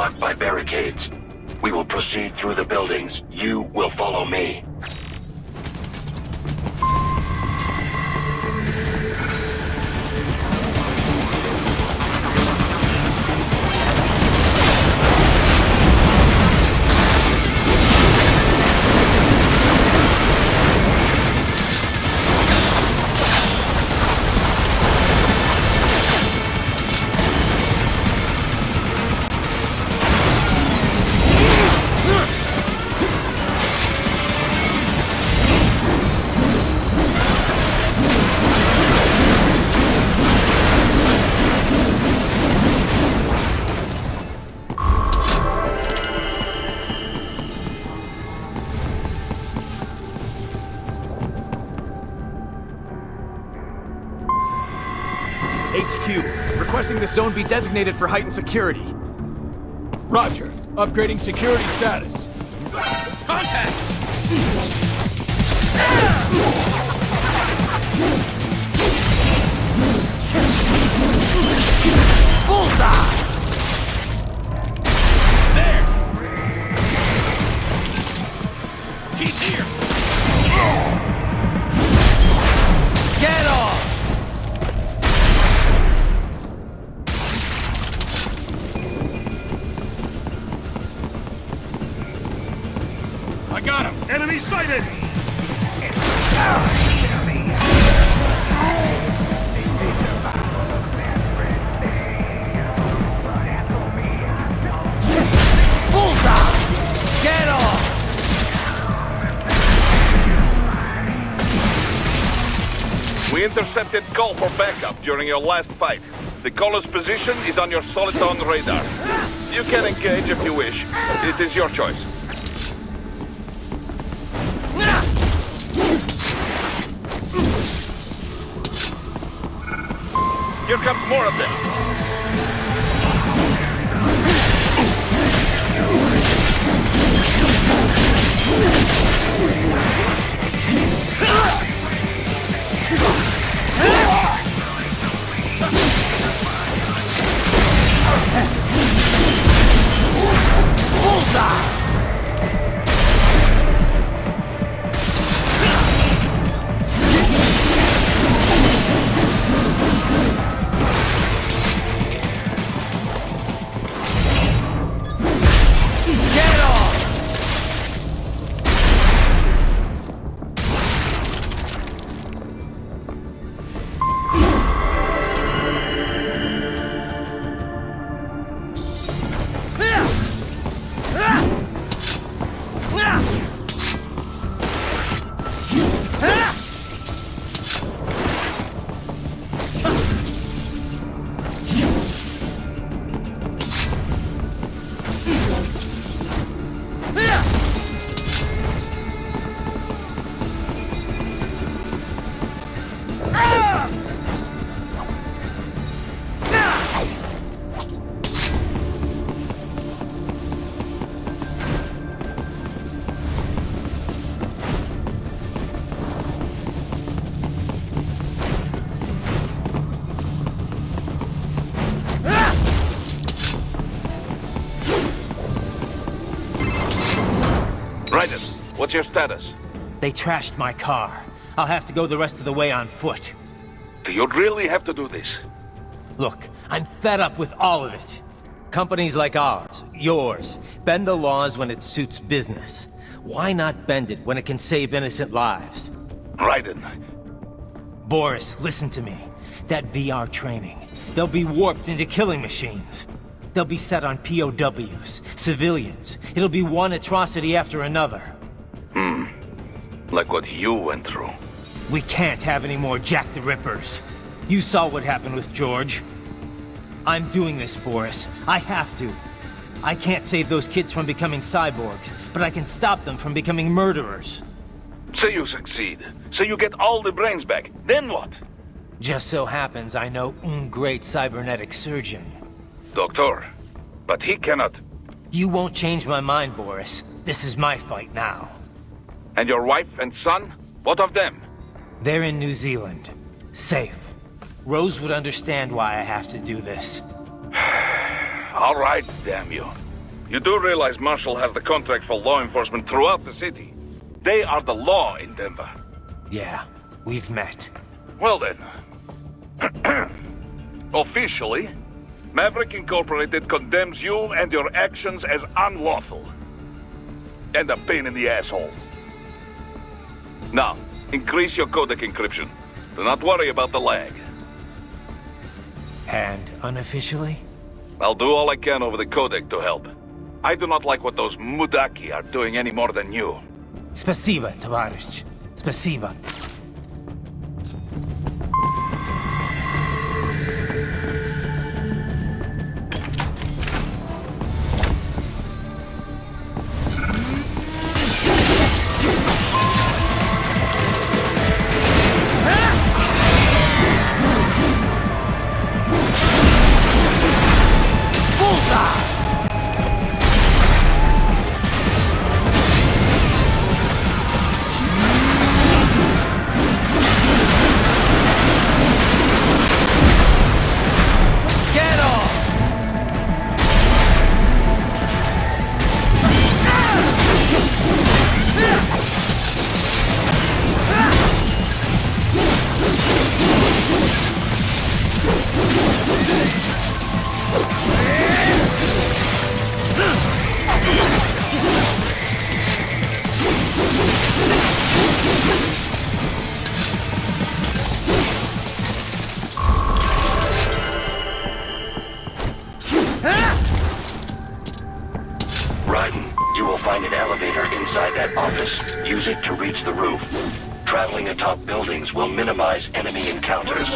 blocked by barricades. We will proceed through the buildings. You will follow me. HQ, requesting this zone be designated for heightened security. Roger. Upgrading security status. Contact! Bullseye! There! He's here! Get off! I got him! Enemy sighted! Bullseye! Get off! We intercepted call for backup during your last fight. The caller's position is on your Soliton radar. You can engage if you wish. It is your choice. Here comes more of them. Bullseye! What's your status? They trashed my car. I'll have to go the rest of the way on foot. Do you really have to do this? Look, I'm fed up with all of it. Companies like ours, yours, bend the laws when it suits business. Why not bend it when it can save innocent lives? Raiden. Boris, listen to me. That VR training, they'll be warped into killing machines. They'll be set on POWs, civilians. It'll be one atrocity after another. Like what you went through. We can't have any more Jack the Rippers. You saw what happened with George. I'm doing this, Boris. I have to. I can't save those kids from becoming cyborgs, but I can stop them from becoming murderers. Say you succeed. Say you get all the brains back. Then what? Just so happens I know un great cybernetic surgeon. Doctor. But he cannot. You won't change my mind, Boris. This is my fight now. And your wife and son? What of them? They're in New Zealand. Safe. Rose would understand why I have to do this. All right, damn you. You do realize Marshall has the contract for law enforcement throughout the city. They are the law in Denver. Yeah, we've met. Well then. Officially, Maverick Incorporated condemns you and your actions as unlawful. And a pain in the asshole. Now, increase your codec encryption. Do not worry about the lag. And unofficially? I'll do all I can over the codec to help. I do not like what those mudaki are doing any more than you. Спасибо, товарищ. Спасибо. You will find an elevator inside that office. Use it to reach the roof. Traveling atop buildings will minimize enemy encounters.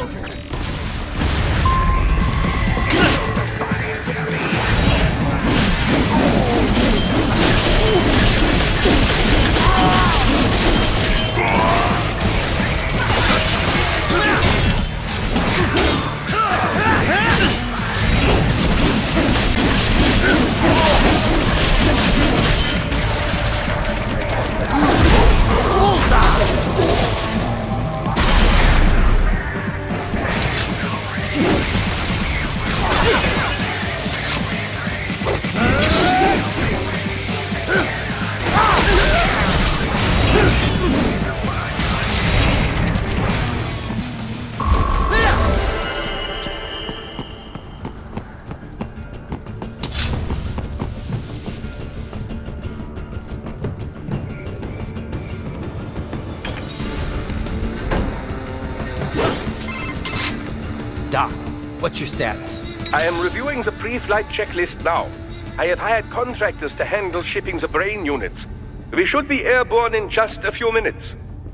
Doc, what's your status? I am reviewing the pre-flight checklist now. I have hired contractors to handle shipping the brain units. We should be airborne in just a few minutes.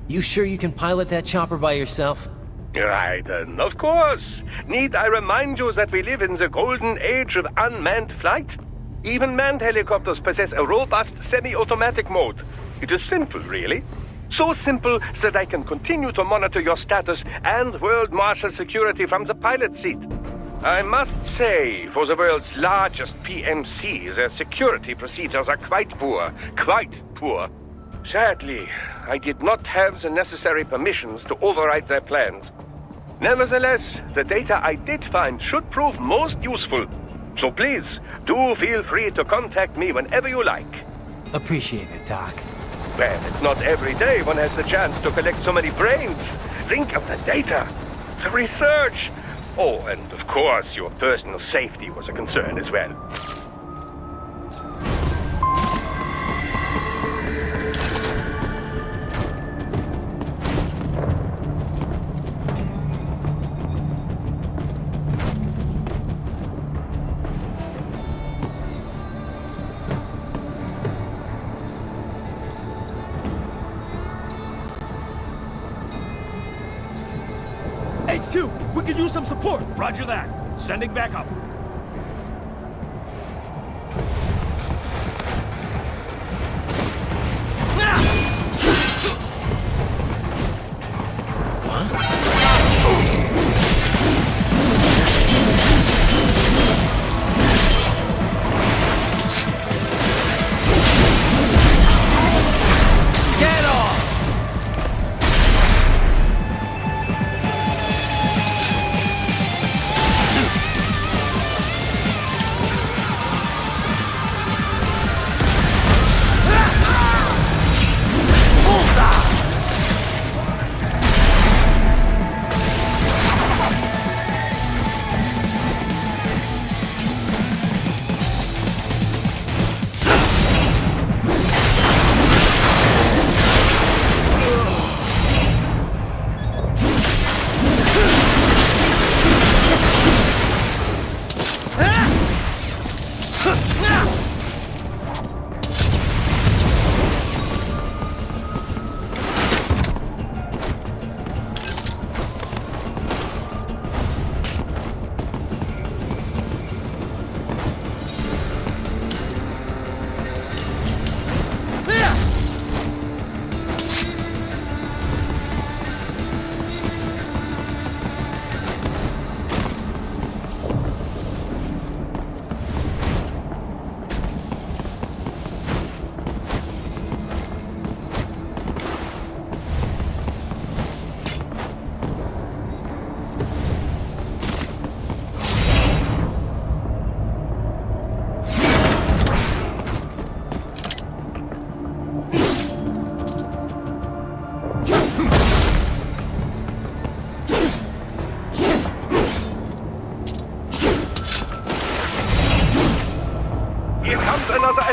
You sure you can pilot that chopper by yourself? Right, of course. Need I remind you that we live in the golden age of unmanned flight? Even manned helicopters possess a robust semi-automatic mode. It is simple, really. So simple that I can continue to monitor your status and world marshal security from the pilot seat. I must say, for the world's largest PMC, their security procedures are quite poor. Quite poor. Sadly, I did not have the necessary permissions to override their plans. Nevertheless, the data I did find should prove most useful. So please, do feel free to contact me whenever you like. Appreciate it, Doc. Well, it's not every day one has the chance to collect so many brains. Think of the data, the research. Oh, and of course, your personal safety was a concern as well. HQ, we could use some support. Roger that. Sending back up.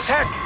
as heck!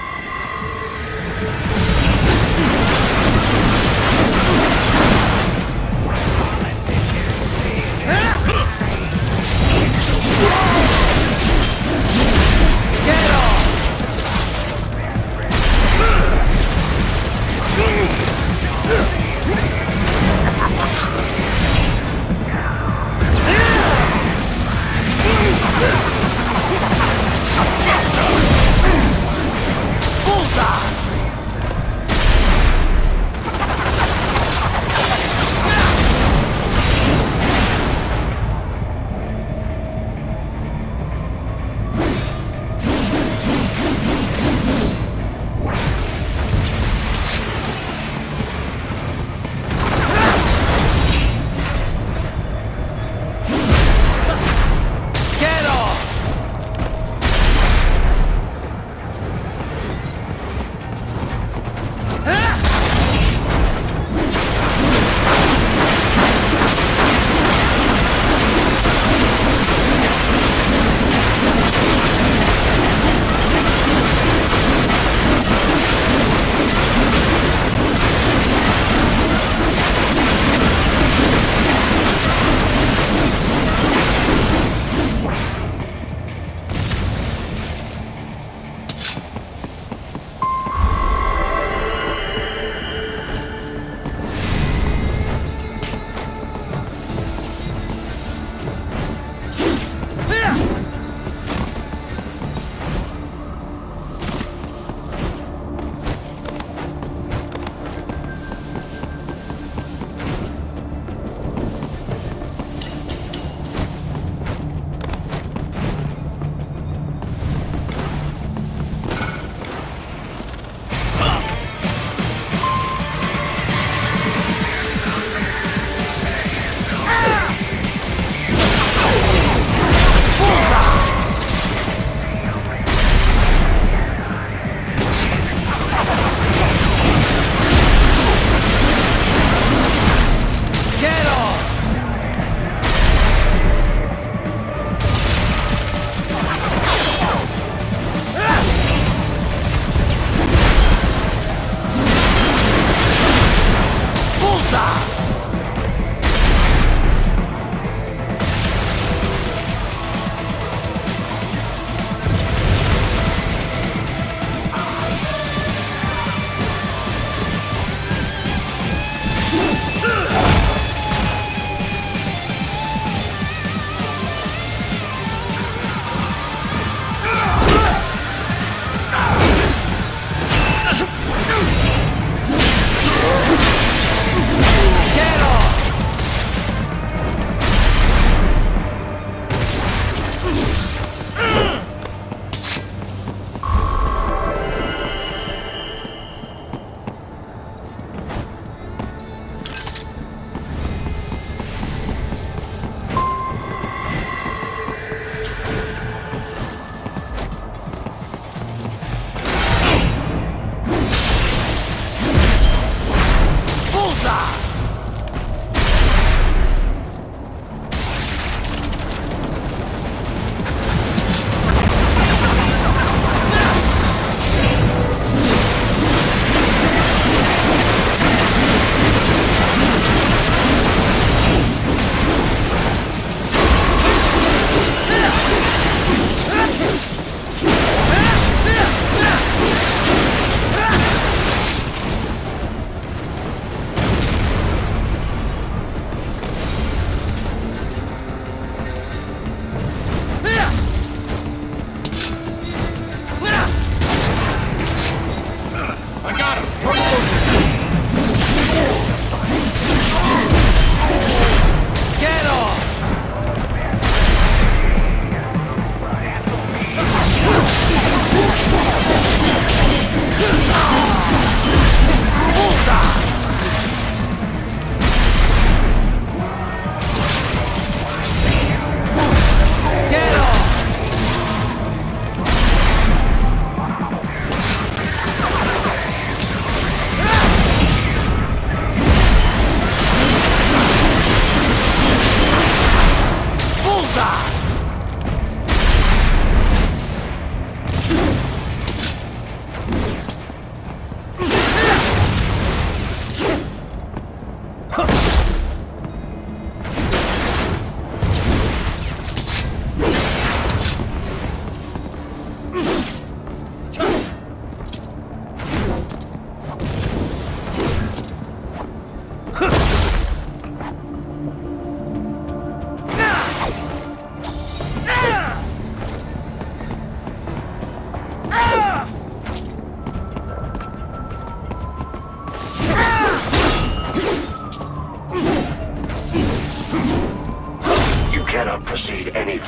Get off! Get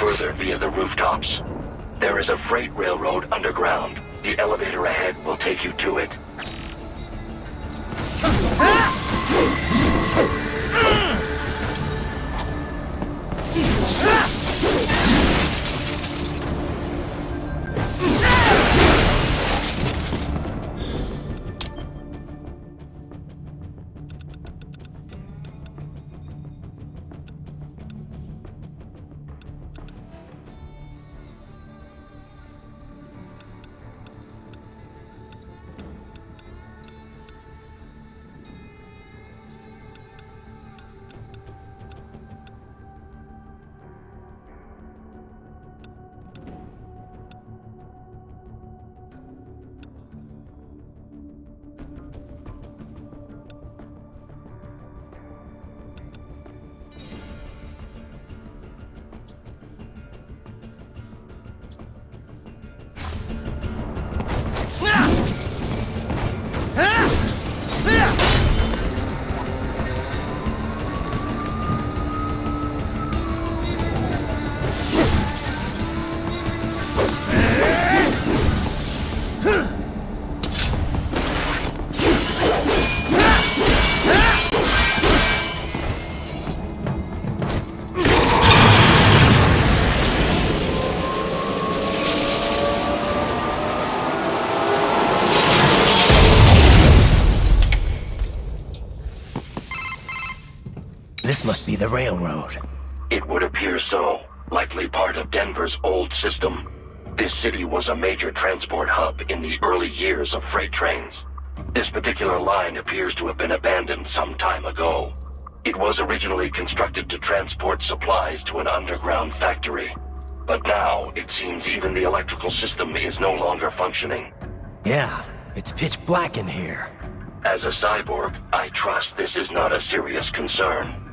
further via the rooftops. There is a freight railroad underground. The elevator ahead will take you to it. This must be the railroad. It would appear so. Likely part of Denver's old system. This city was a major transport hub in the early years of freight trains. This particular line appears to have been abandoned some time ago. It was originally constructed to transport supplies to an underground factory. But now, it seems even the electrical system is no longer functioning. Yeah, it's pitch black in here. As a cyborg, I trust this is not a serious concern.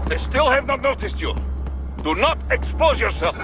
They still have not noticed you. Do not expose yourself.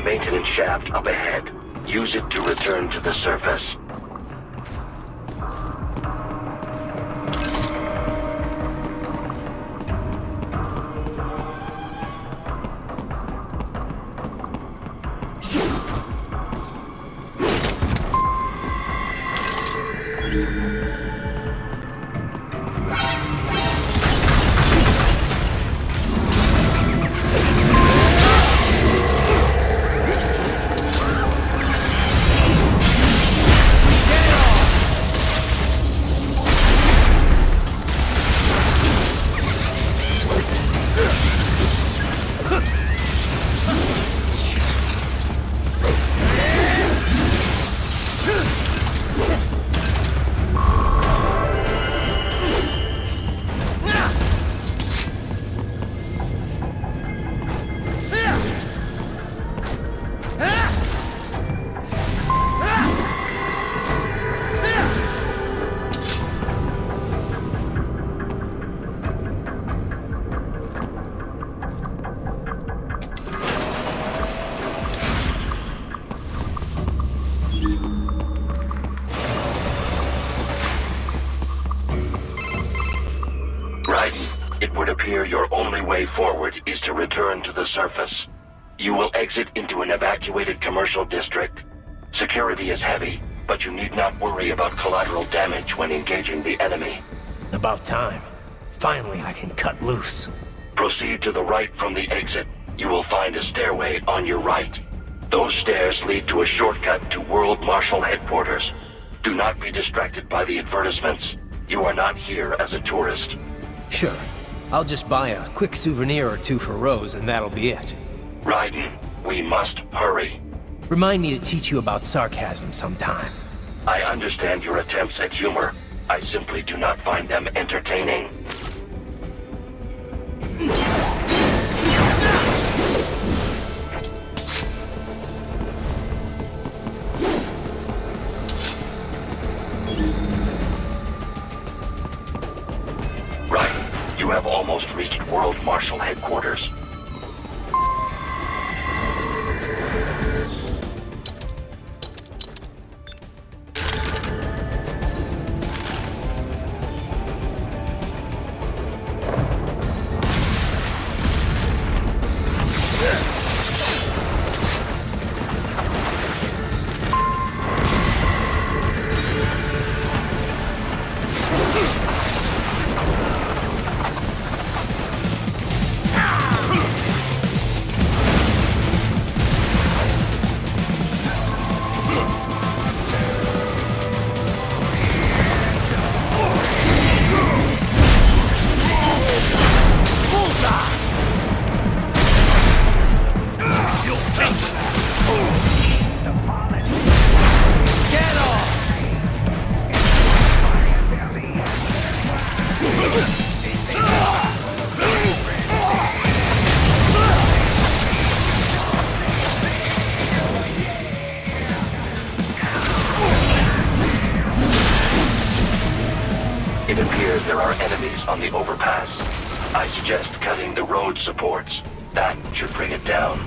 maintenance shaft up ahead. Use it to return to the surface. It would appear your only way forward is to return to the surface. You will exit into an evacuated commercial district. Security is heavy, but you need not worry about collateral damage when engaging the enemy. About time. Finally, I can cut loose. Proceed to the right from the exit. You will find a stairway on your right. Those stairs lead to a shortcut to World Marshal Headquarters. Do not be distracted by the advertisements. You are not here as a tourist. Sure. I'll just buy a quick souvenir or two for Rose, and that'll be it. Raiden, we must hurry. Remind me to teach you about sarcasm sometime. I understand your attempts at humor. I simply do not find them entertaining. Right. You have almost reached World Marshal Headquarters. It appears there are enemies on the overpass. I suggest cutting the road supports. That should bring it down.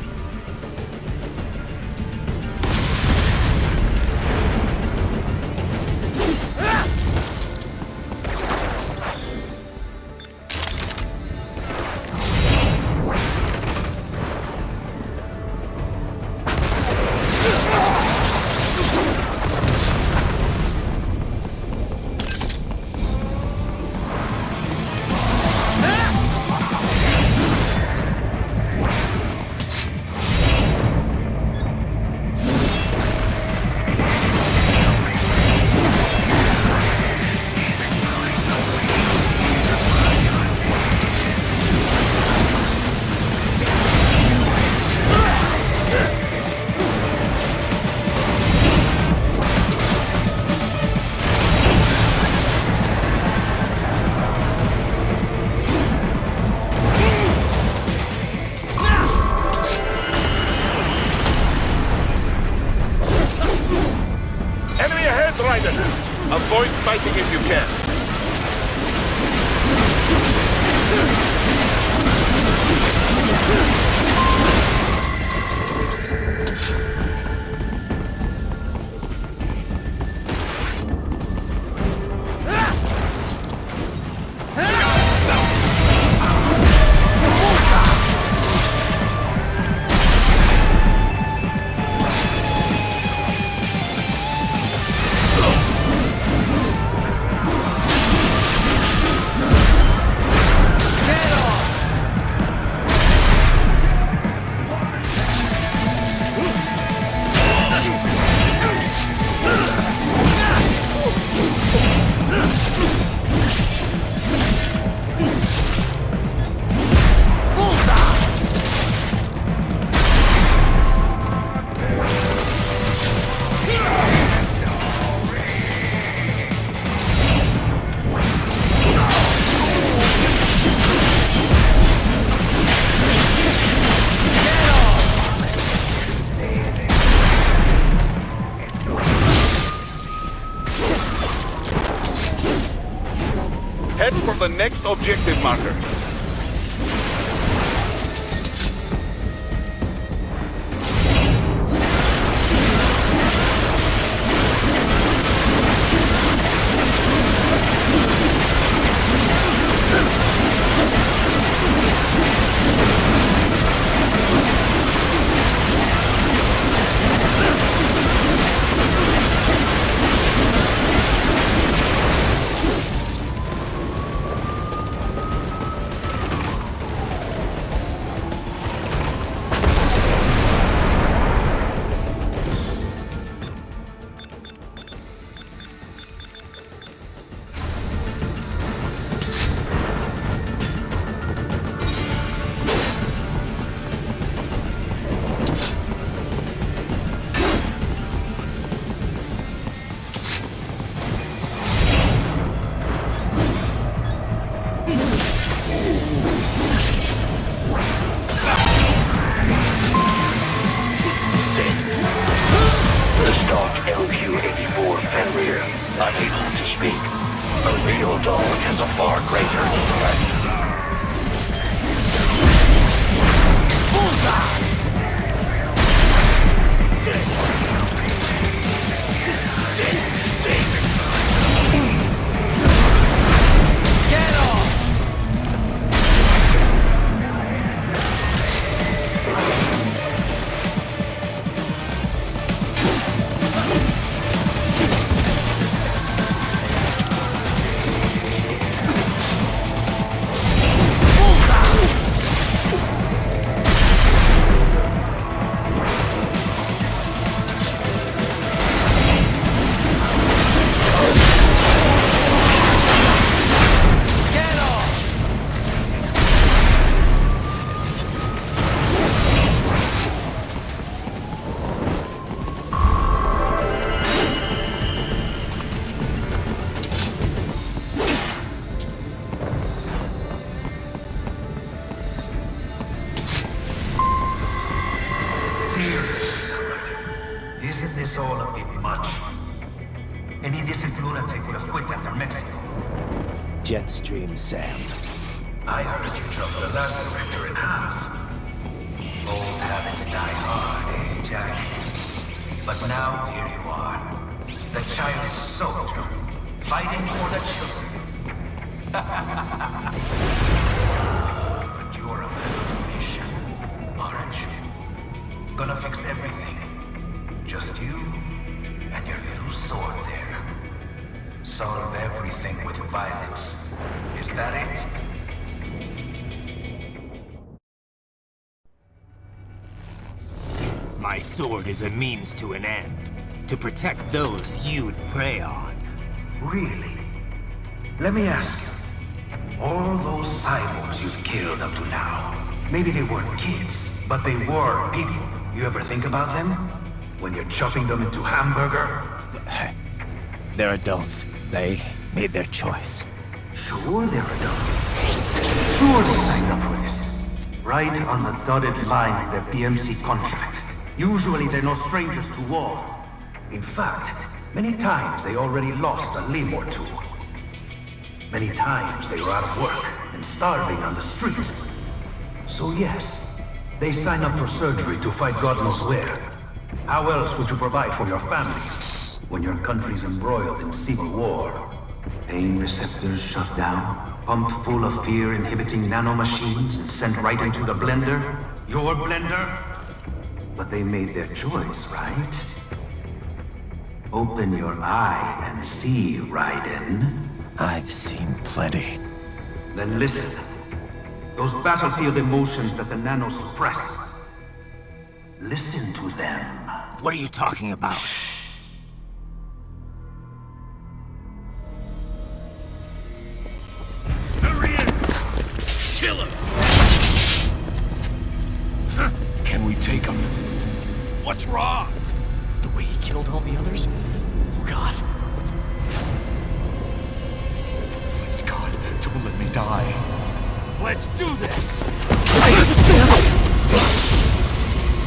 Avoid fighting if you can. Head for the next objective marker. Unable to speak. A real dog has a far greater intellect. Isn't this all a bit much? Any decent lunatic would have quit after Mexico. Jetstream, Sam. I heard you chopped the lab director in half. Old habits die hard, eh, Jack? But now here you are. The child's soldier, fighting for the children. But you're a man on a mission, aren't you? Gonna fix everything. Just you and your little sword there. Solve everything with violence. Is that it? My sword is a means to an end. To protect those you'd prey on. Really? Let me ask you. All those cyborgs you've killed up to now, maybe they weren't kids, but they were people. You ever think about them? When you're chopping them into hamburger? They're adults. They made their choice. Sure they're adults. Sure they signed up for this. Right on the dotted line of their BMC contract. Usually they're no strangers to war. In fact, many times they already lost a limb or two. Many times they were out of work and starving on the street. So yes, they sign up for surgery to fight God knows where. How else would you provide for your family when your country's embroiled in civil war? Pain receptors shut down, pumped full of fear-inhibiting nanomachines and sent right into the blender? Your blender? But they made their choice, right? Open your eye and see, Raiden. I've seen plenty. Then listen. Those battlefield emotions that the nanos suppress. Listen to them. What are you talking about? Shh. There he is! Kill him! Can we take him? What's wrong? The way he killed all the others? Oh God. Please God, don't let me die. Let's do this!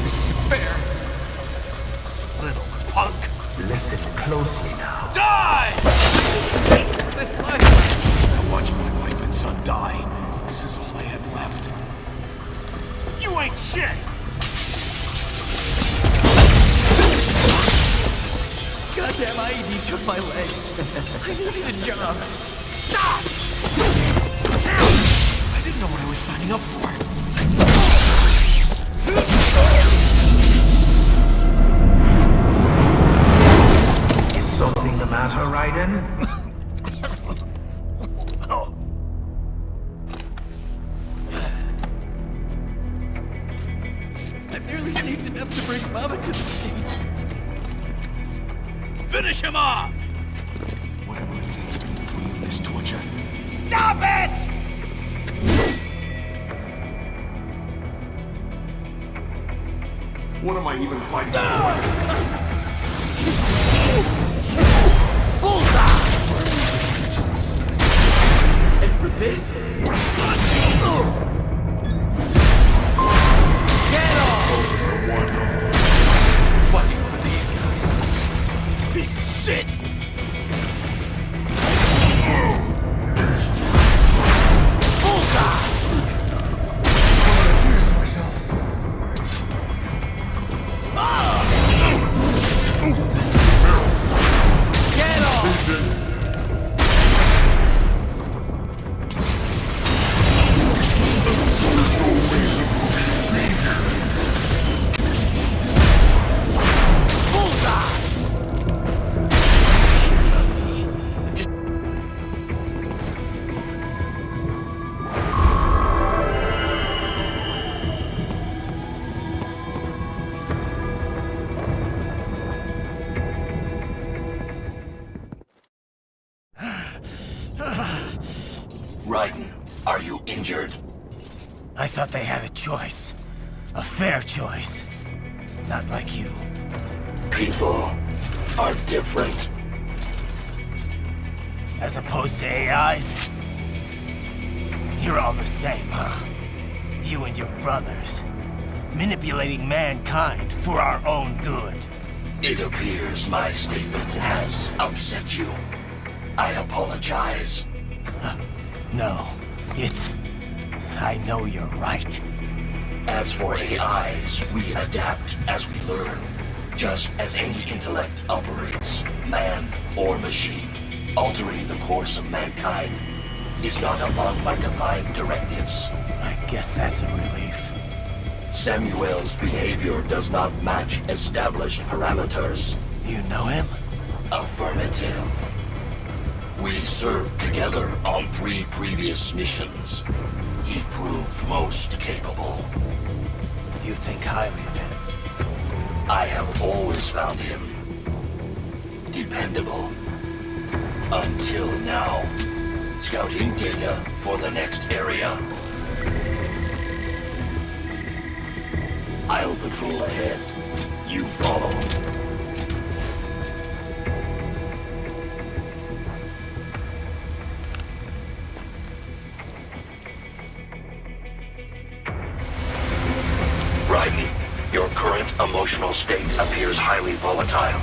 This isn't fair. Little punk! Listen closely now. Die! This life. Now watch my Good job. Stop! I didn't know what I was signing up for. Is something the matter, Raiden? I've nearly saved enough to bring Mama to the States. Finish him off! Whatever it takes to be free of this torture. Stop it! What am I even fighting for? Bullseye! And for this? Get off! Fighting for these guys. Piece of shit! Bullseye! Get off! Bullseye! Raiden, are you injured? I thought they had a choice. A fair choice. Not like you. People are different. As opposed to AIs? You're all the same, huh? You and your brothers. Manipulating mankind for our own good. It appears my statement has upset you. I apologize. No, it's... I know you're right. As for AIs, we adapt as we learn. Just as any intellect operates, man or machine. Altering the course of mankind is not among my defined directives. I guess that's a relief. Samuel's behavior does not match established parameters. You know him? Affirmative. We served together on 3 previous missions. He proved most capable. You think highly of him? I have always found him dependable. Until now. Scouting data for the next area. I'll patrol ahead. You follow. Raiden, your current emotional state appears highly volatile.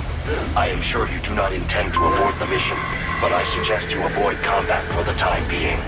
I am sure you do not intend to abort the mission, but I suggest you avoid combat for the time being.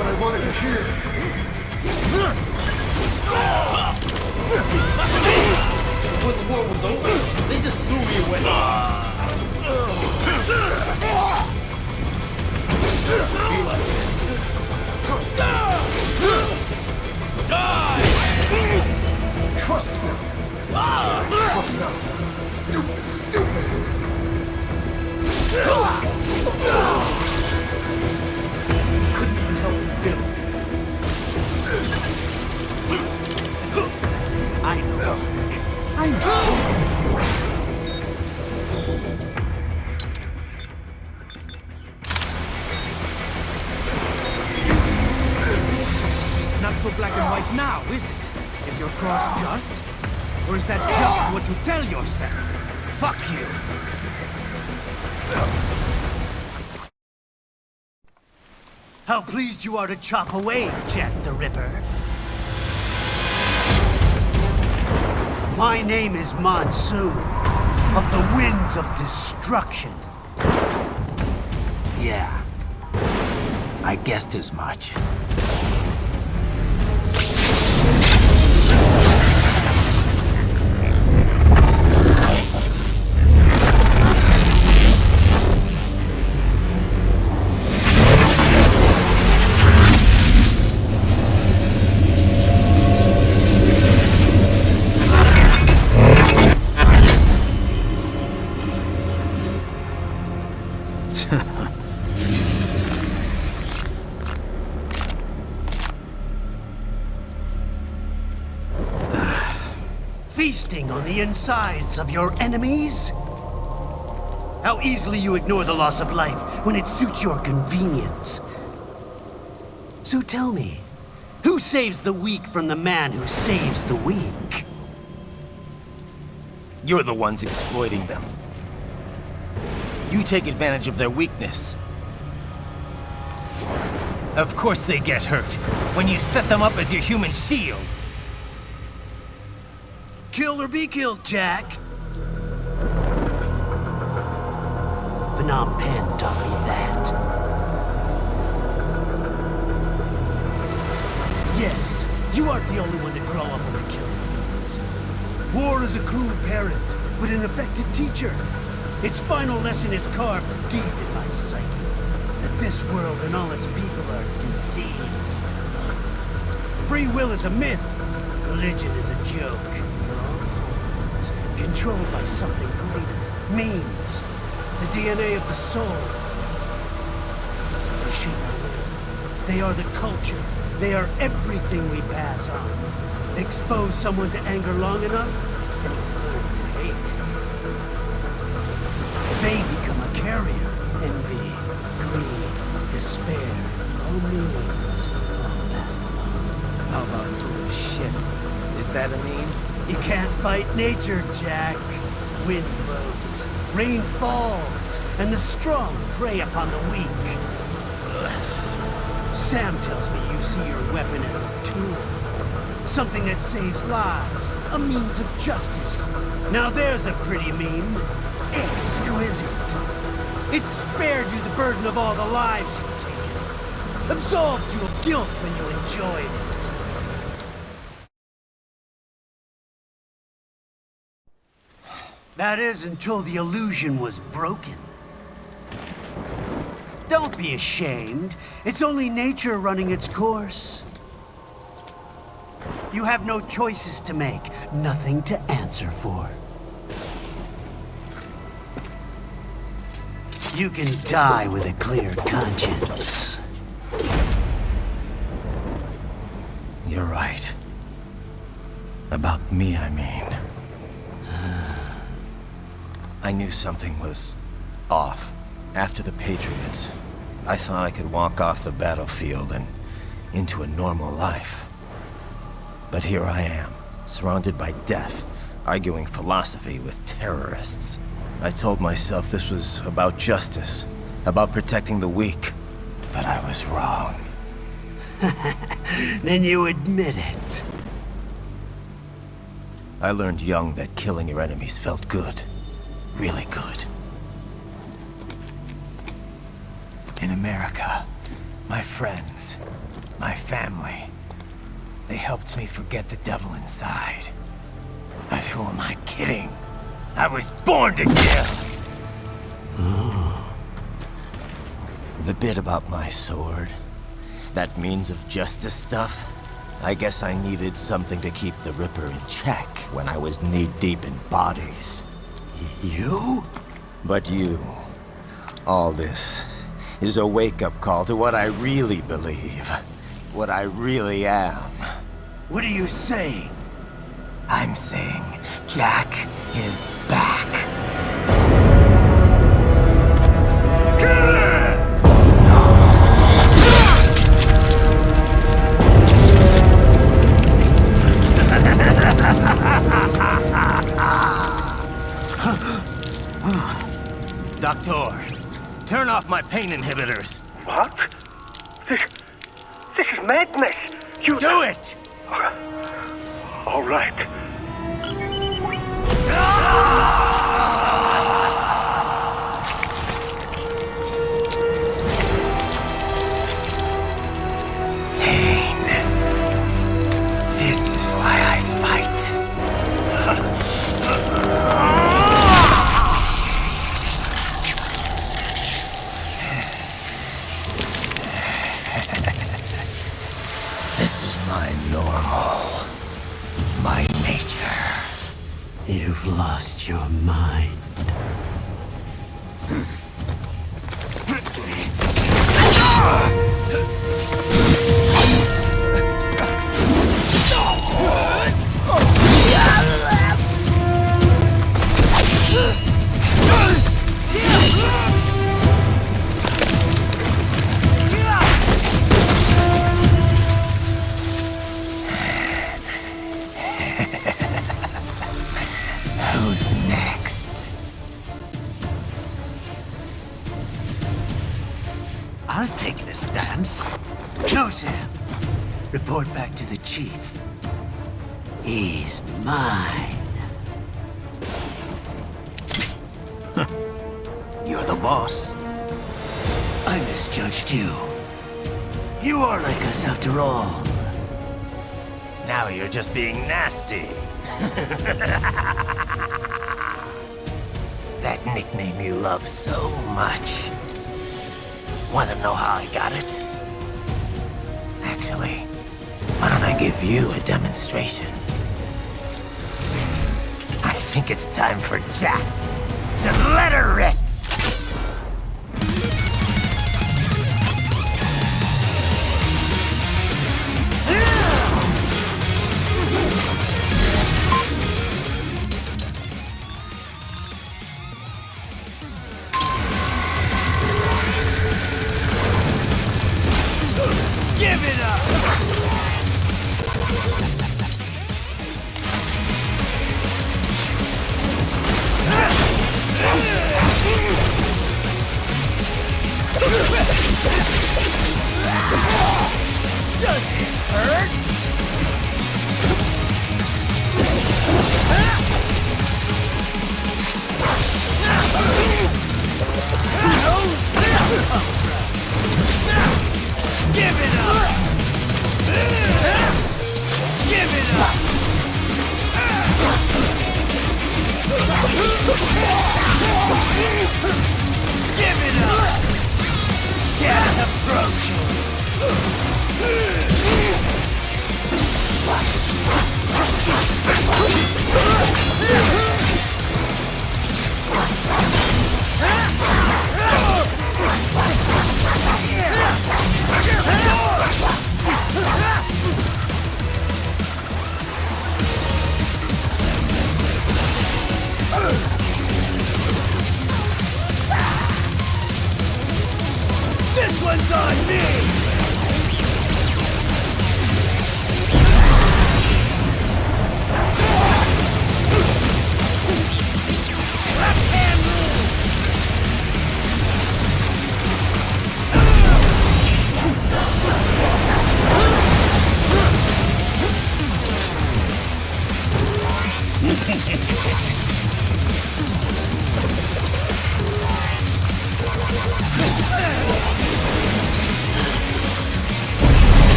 what I wanted to hear. When the war was over, they just threw me away. Be like this. Die! Trust them. Trust them. Stupid. Couldn't even help Bill. I know. Not so black and white now, is it? Is your cross just? Or is that just what you tell yourself? Fuck you! How pleased you are to chop away, Jack the Ripper. My name is Monsoon, of the Winds of Destruction. Yeah, I guessed as much. Feasting on the insides of your enemies? How easily you ignore the loss of life when it suits your convenience. So tell me, who saves the weak from the man who saves the weak? You're the ones exploiting them. You take advantage of their weakness. Of course they get hurt when you set them up as your human shield. Kill or be killed, Jack. Phnom Penh taught me that. Yes, you aren't the only one to grow up on the killing fields. War is a cruel parent, but an effective teacher. Its final lesson is carved deep in my psyche. That this world and all its people are diseased. Free will is a myth. Religion is a joke. Controlled by something greater. Memes. The DNA of the soul. They shape our will. They are the culture. They are everything we pass on. Expose someone to anger long enough, they learn to hate. They become a carrier. Envy, greed, despair, all meanings, all that. How about full of shit? Is that a meme? You can't fight nature, Jack. Wind blows, rain falls, and the strong prey upon the weak. Sam tells me you see your weapon as a tool. Something that saves lives, a means of justice. Now there's a pretty meme. Exquisite. It spared you the burden of all the lives you've taken. Absolved you of guilt when you enjoyed it. That is, until the illusion was broken. Don't be ashamed. It's only nature running its course. You have no choices to make, nothing to answer for. You can die with a clear conscience. You're right. About me, I mean. I knew something was off. After the Patriots, I thought I could walk off the battlefield and into a normal life. But here I am, surrounded by death, arguing philosophy with terrorists. I told myself this was about justice, about protecting the weak. But I was wrong. Then you admit it. I learned young that killing your enemies felt good. Really good. In America, My friends, my family, they helped me forget the devil inside. But who am I kidding? I was born to kill! The bit about my sword, that means of justice stuff, I guess I needed something to keep the Ripper in check when I was knee-deep in bodies. You? But you, all this, is a wake-up call to what I really believe. What I really am. What are you saying? I'm saying Jack is back. Doctor, turn off my pain inhibitors. What? This is madness. You do it! All right. Pain. This is why I fight. This is my normal. My nature. You've lost your mind. Who's next? I'll take this dance. No, Sam. Report back to the chief. He's mine. You're the boss. I misjudged you. You are like us after all. Now you're just being nasty. That nickname you love so much. Want to know how I got it? Actually, why don't I give you a demonstration? I think it's time for Jack to let her rip. Give it up! Does it hurt? Give it up! Give it up! Give it up! Can't approach This one's on me!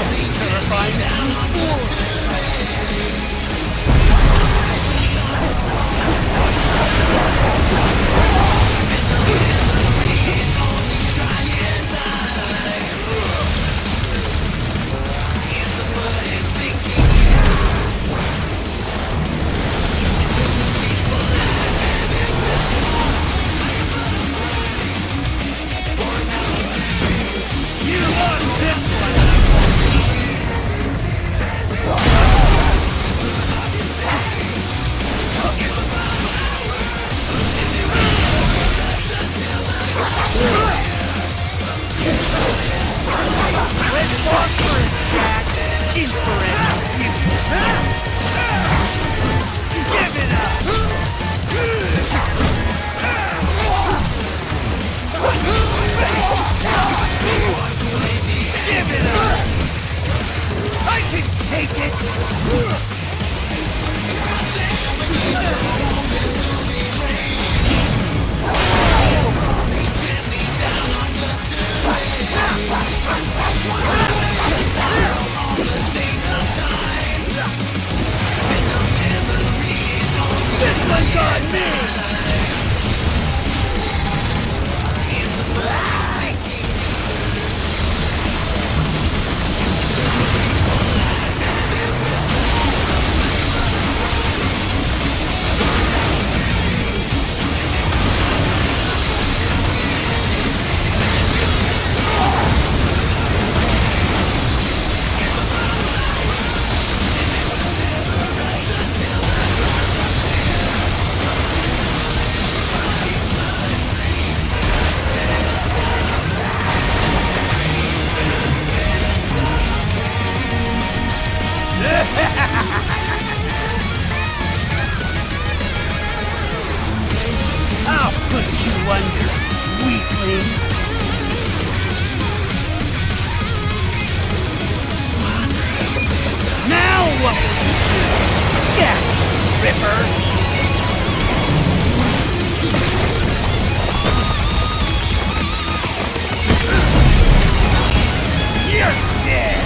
That's terrifying as before. I'll put you under, weakling. Now what will you do, Jack Ripper? You're dead!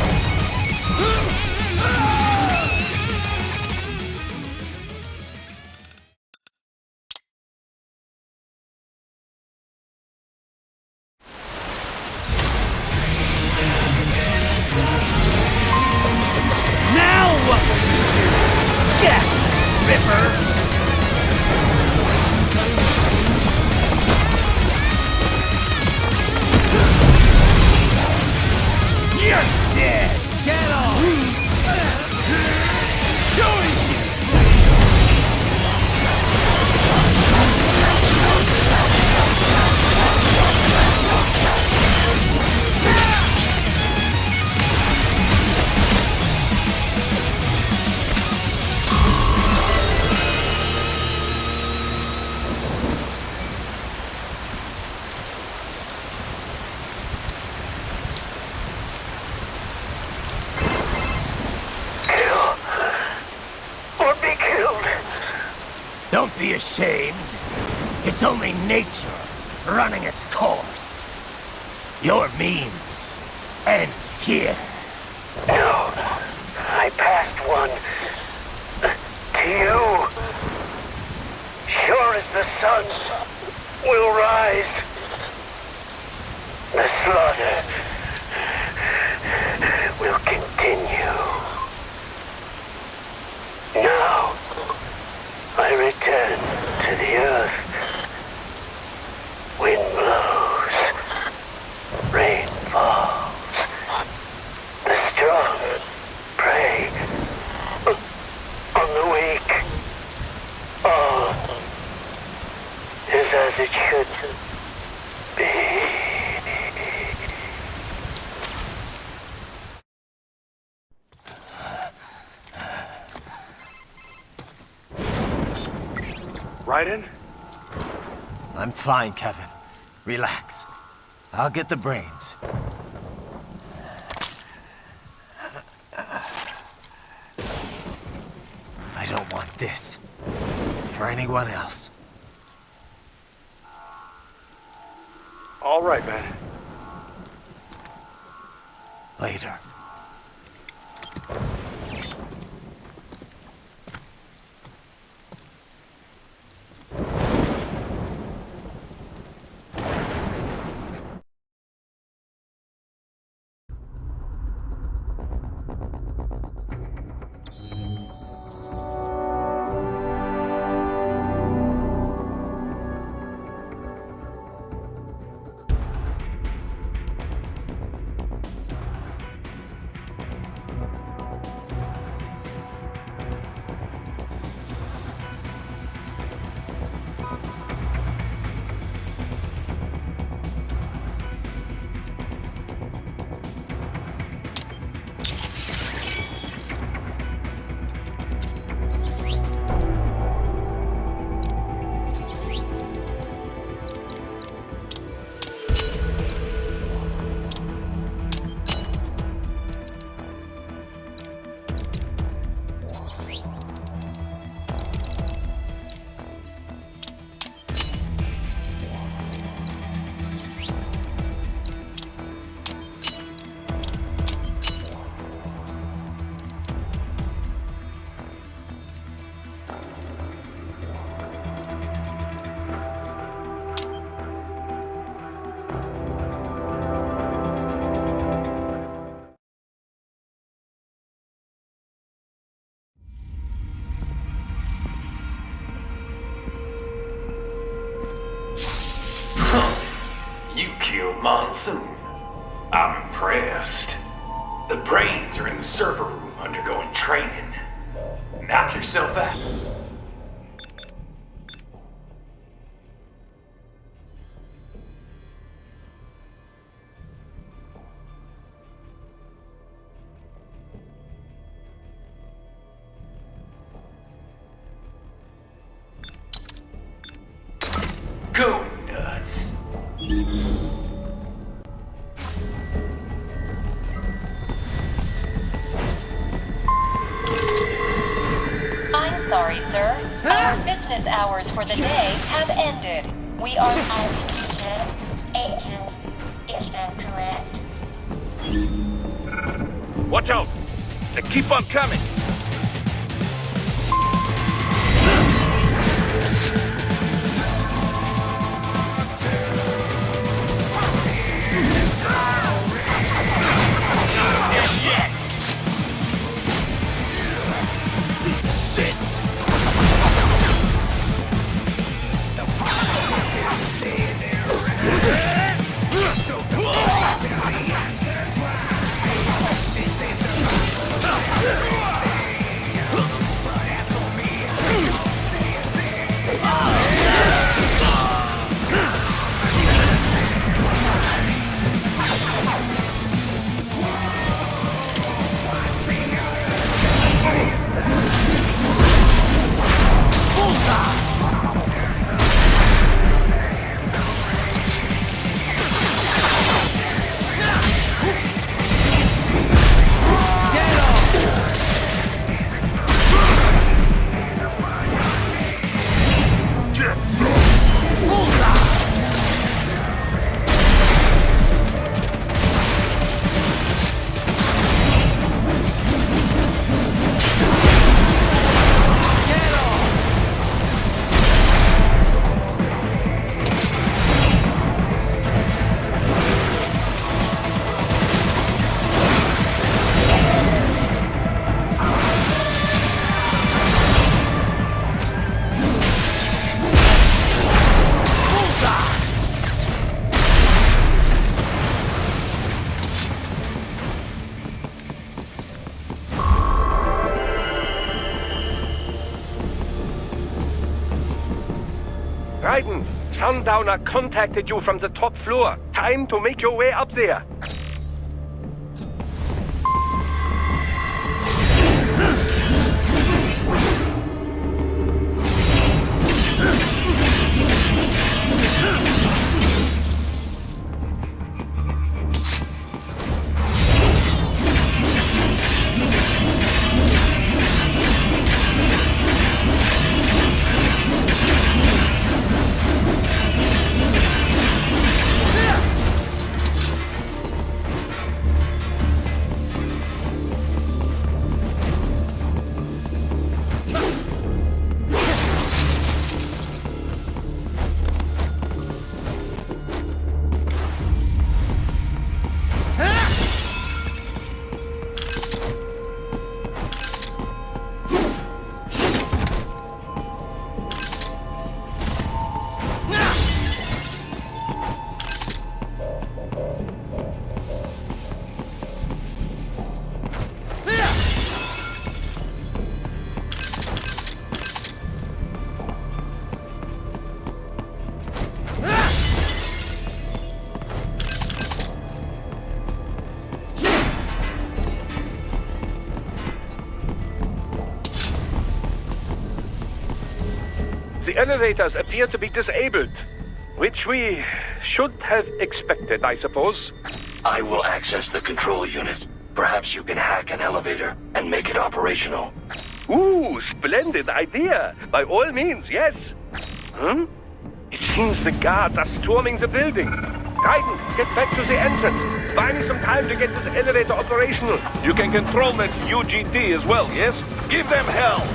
Now what will you do, Jack Ripper? You're dead! Get off! Go easy! Don't be ashamed. It's only nature running its course. Your memes end here. No, I passed one to you. Sure as the sun will rise, the slaughter will continue. Now, I return to the earth. Wind blows, rain falls. The strong prey on the weak. All is as it should be. Raiden? I'm fine, Kevin. Relax. I'll get the brains. I don't want this. For anyone else. All right, man. Later. You killed Monsoon. I'm impressed. The brains are in the server room undergoing training. Knock yourself out. Go nuts. I'm sorry, sir. Our business hours for the day have ended. We are out. Agent, is that correct? Watch out! They keep on coming! Raiden, Sundowner contacted you from the top floor. Time to make your way up there. The elevators appear to be disabled, which we should have expected, I suppose. I will access the control unit. Perhaps you can hack an elevator and make it operational. Ooh, splendid idea. By all means, yes. It seems the guards are storming the building. Raiden, get back to the entrance. Buy me some time to get this elevator operational. You can control that UGT as well, yes? Give them hell!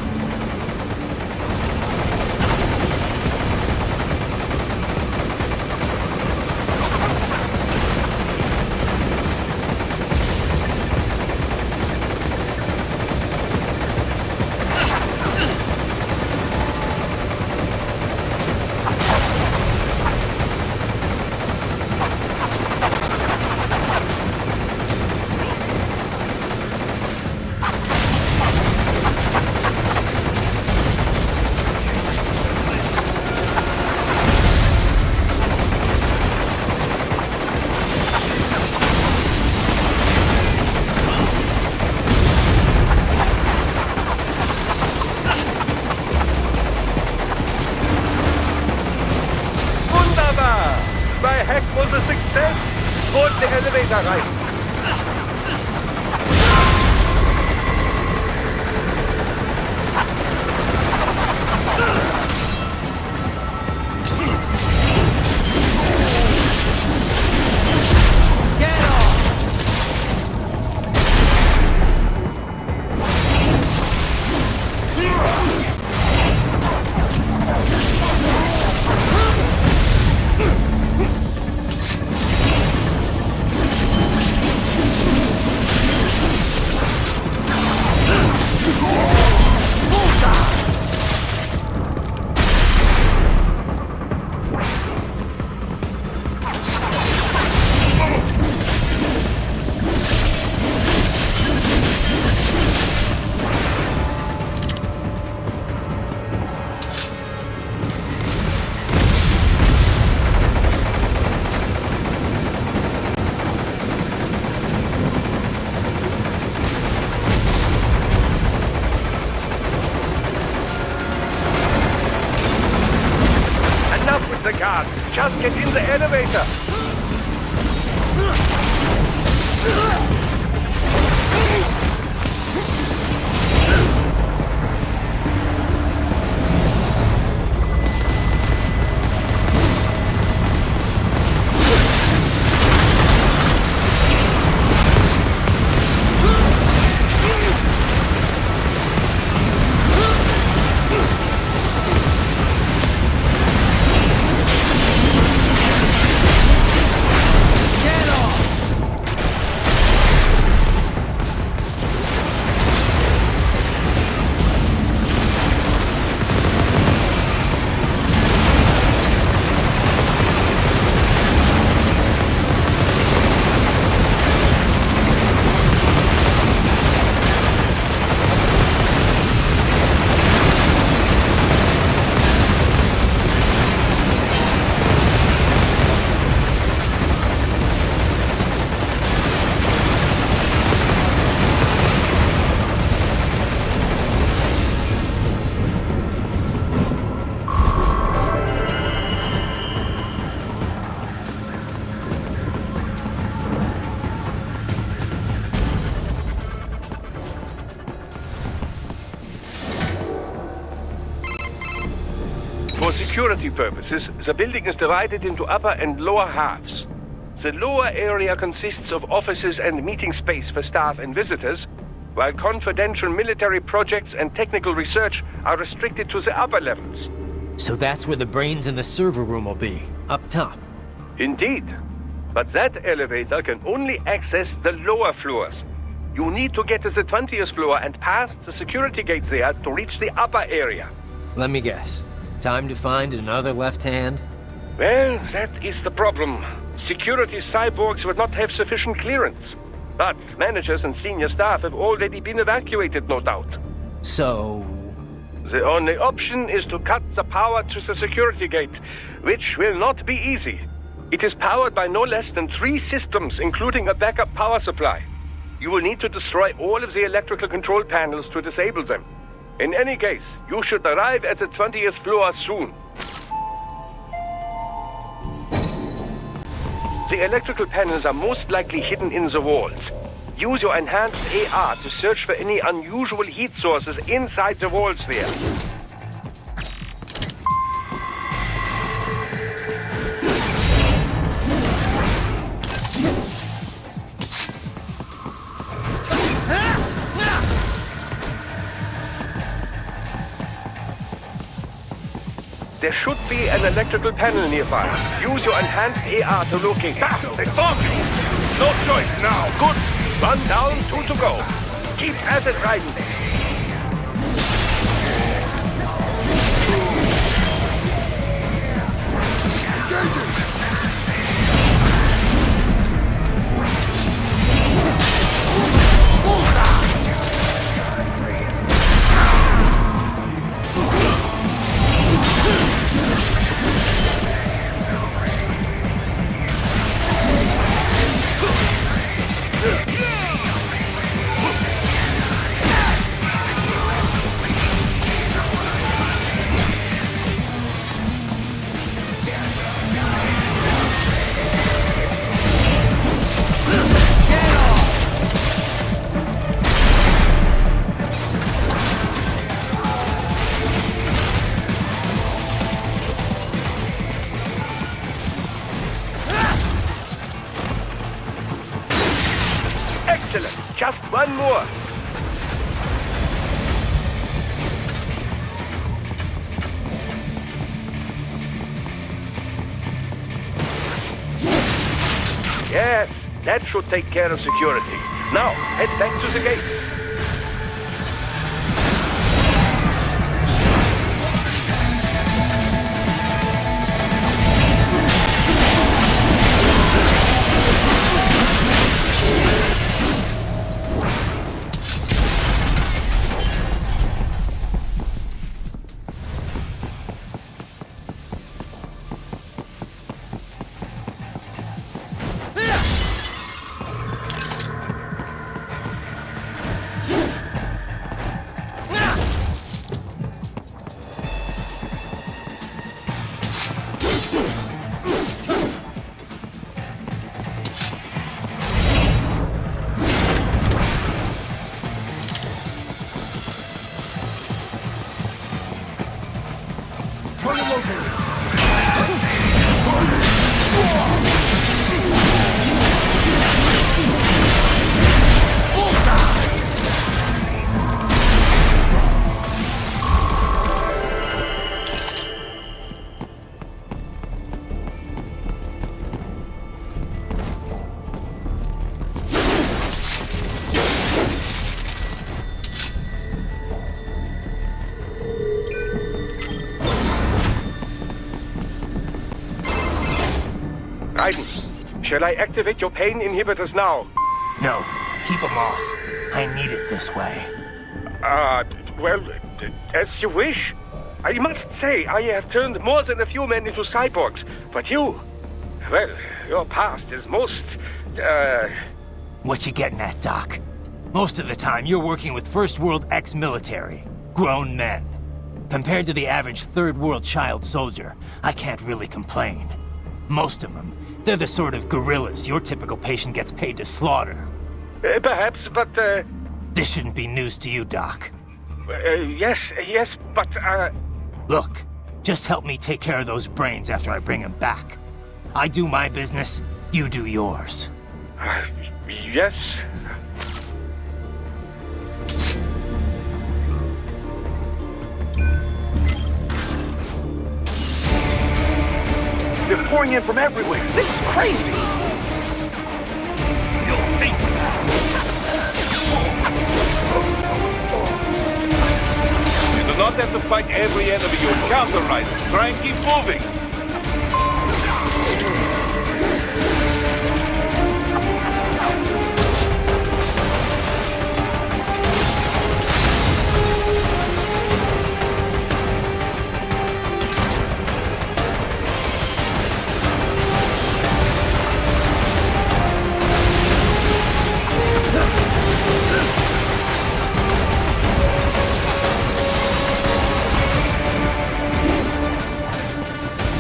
was a success. Board the elevator right. Just get in the elevator. For security purposes, the building is divided into upper and lower halves. The lower area consists of offices and meeting space for staff and visitors, while confidential military projects and technical research are restricted to the upper levels. So that's where the brains in the server room will be, up top. Indeed. But that elevator can only access the lower floors. You need to get to the 20th floor and pass the security gate there to reach the upper area. Let me guess. Time to find another left hand? Well, that is the problem. Security cyborgs would not have sufficient clearance. But managers and senior staff have already been evacuated, no doubt. So... The only option is to cut the power to the security gate, which will not be easy. It is powered by no less than 3 systems, including a backup power supply. You will need to destroy all of the electrical control panels to disable them. In any case, you should arrive at the 20th floor soon. The electrical panels are most likely hidden in the walls. Use your enhanced AR to search for any unusual heat sources inside the walls there. There should be an electrical panel nearby. Use your enhanced AR to locate it. They found me! No choice now. Good. 1 down, 2 to go. Keep at it, Raiden. one more. Yes, that should take care of security. Now, head back to the gate. Shall I activate your pain inhibitors now? No, keep them off. I need it this way. Well, as you wish. I must say, I have turned more than a few men into cyborgs, but you... Well, your past is most, What you getting at, Doc? Most of the time, you're working with First World ex-military. Grown men. Compared to the average Third World child soldier, I can't really complain. Most of them, they're the sort of guerrillas your typical patient gets paid to slaughter. Perhaps, but, This shouldn't be news to you, Doc. Yes, but, Look, just help me take care of those brains after I bring them back. I do my business, you do yours. Yes. They're pouring in from everywhere. This is crazy. You'll think that. You do not have to fight every enemy you encounter, right? Try and keep moving.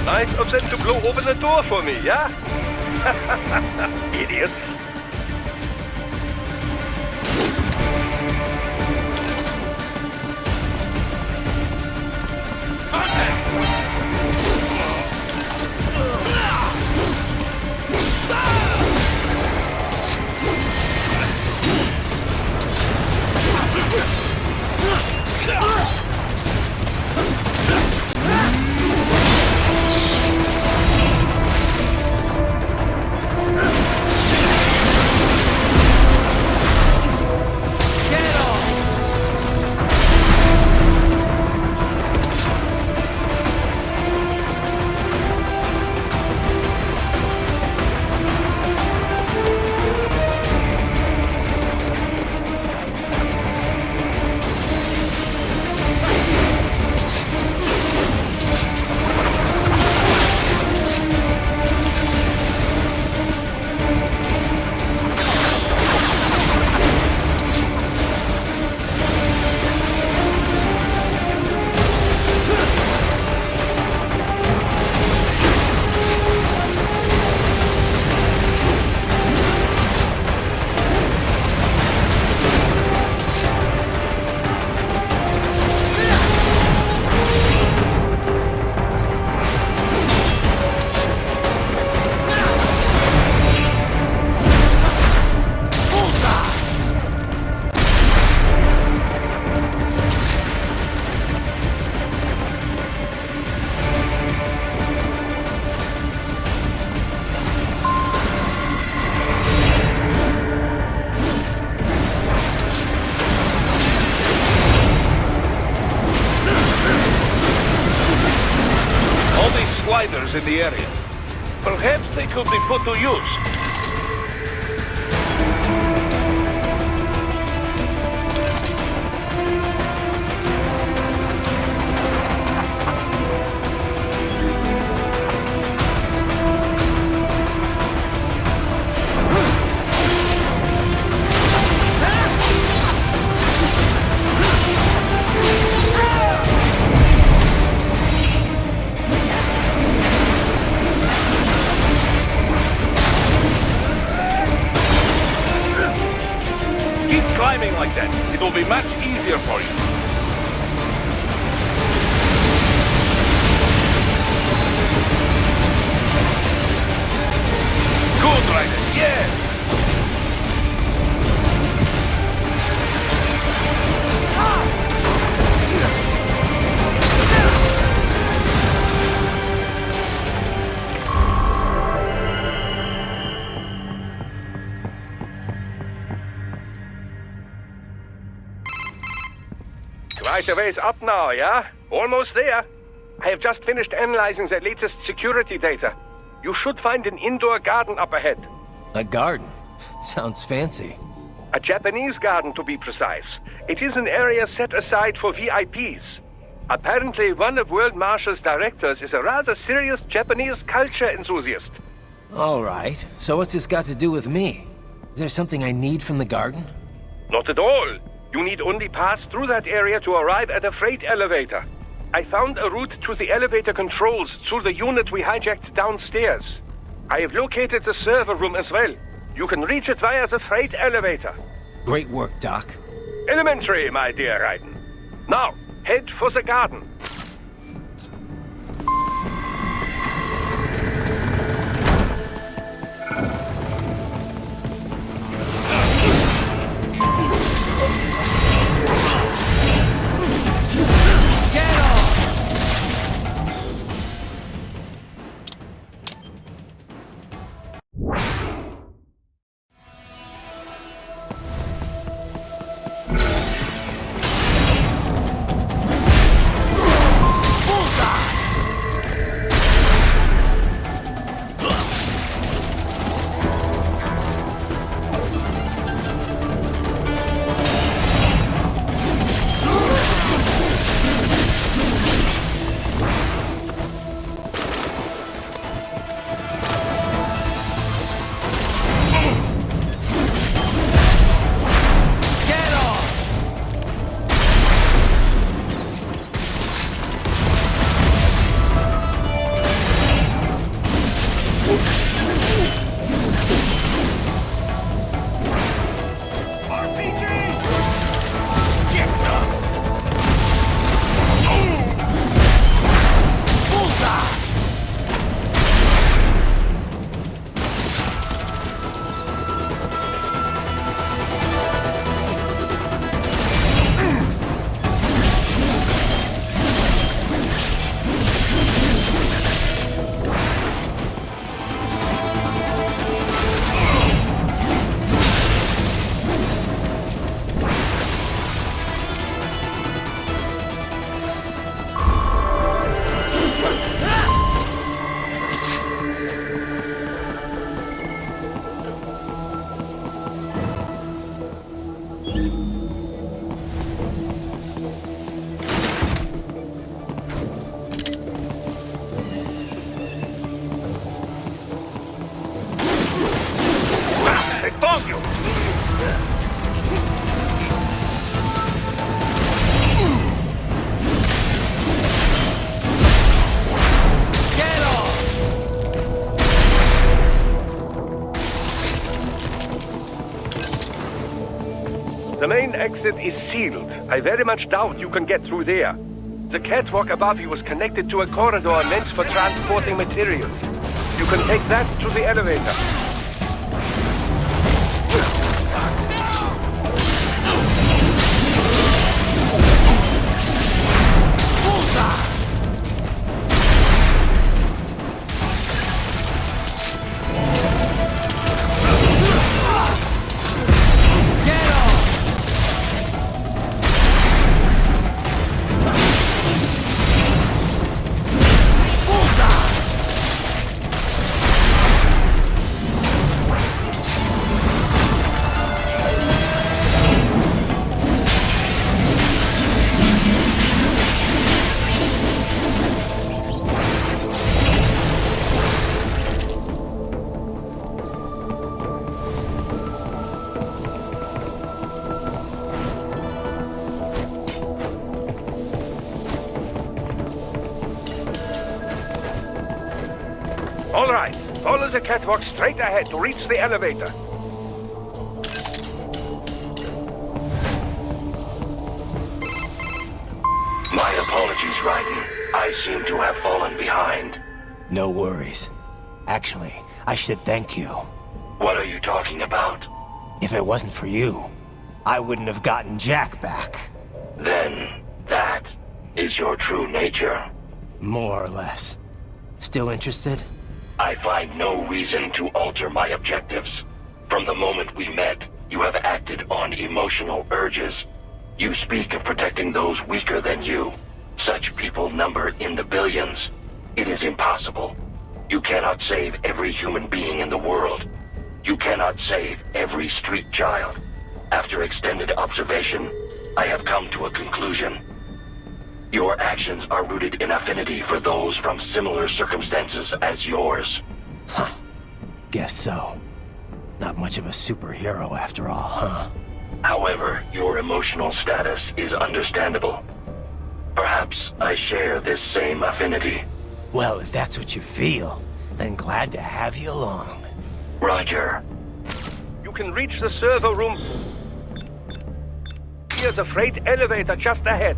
Nice of them to blow open the door for me, yeah? Idiots. sliders in the area. Perhaps they could be put to use. Climbing like that, it'll be much easier for you. Good, Ryder, yes! Right a ways up now, yeah? Almost there. I have just finished analyzing the latest security data. You should find an indoor garden up ahead. A garden? Sounds fancy. A Japanese garden, to be precise. It is an area set aside for VIPs. Apparently, one of World Marshall's directors is a rather serious Japanese culture enthusiast. All right. So what's this got to do with me? Is there something I need from the garden? Not at all. You need only pass through that area to arrive at a freight elevator. I found a route to the elevator controls through the unit we hijacked downstairs. I have located the server room as well. You can reach it via the freight elevator. Great work, Doc. Elementary, my dear Raiden. Now, head for the garden. The main exit is sealed. I very much doubt you can get through there. The catwalk above you is connected to a corridor meant for transporting materials. You can take that to the elevator. All right, follow the catwalk straight ahead to reach the elevator. My apologies, Raiden. I seem to have fallen behind. No worries. Actually, I should thank you. What are you talking about? If it wasn't for you, I wouldn't have gotten Jack back. Then, that is your true nature. More or less. Still interested? I find no reason to alter my objectives. From the moment we met, you have acted on emotional urges. You speak of protecting those weaker than you. Such people number in the billions. It is impossible. You cannot save every human being in the world. You cannot save every street child. After extended observation, I have come to a conclusion. Your actions are rooted in affinity for those from similar circumstances as yours. Huh. Guess so. Not much of a superhero after all, huh? However, your emotional status is understandable. Perhaps I share this same affinity. Well, if that's what you feel, then glad to have you along. Roger. You can reach the server room. Here's the freight elevator just ahead.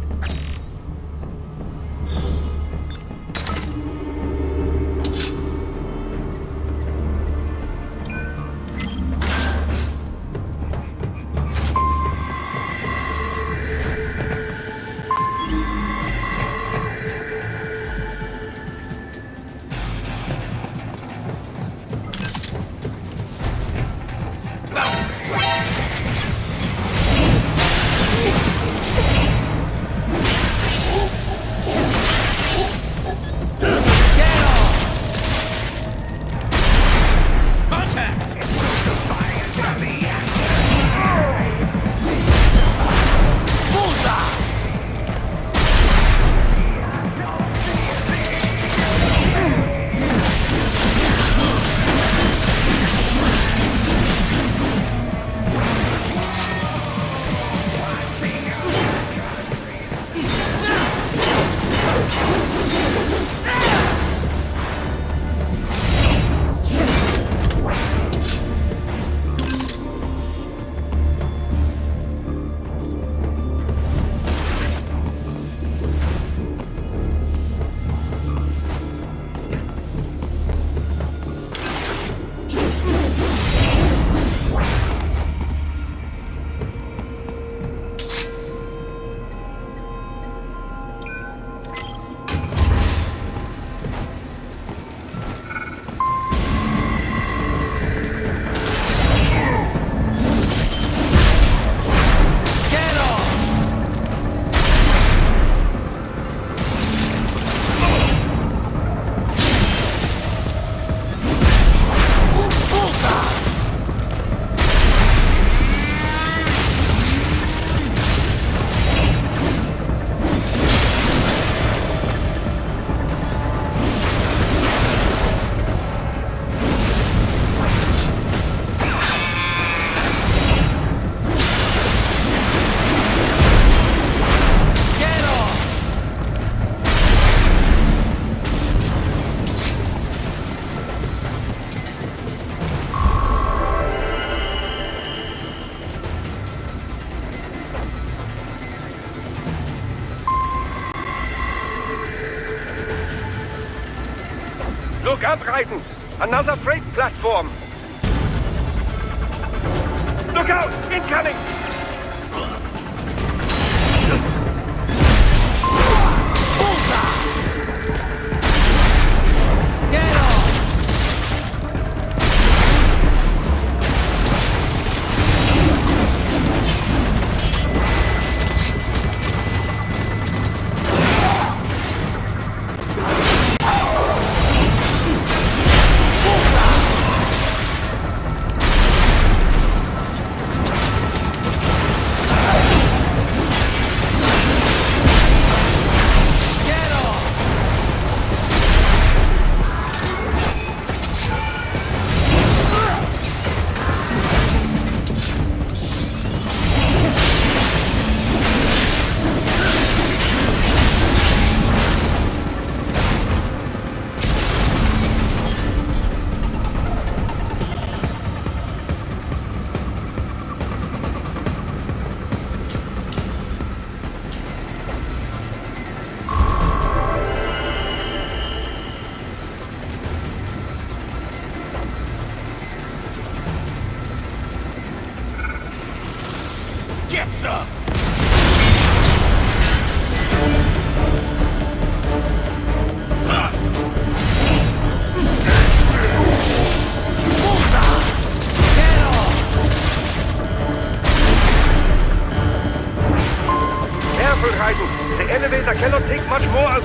Look up, Raiden! Another freight platform! Look out! Incoming!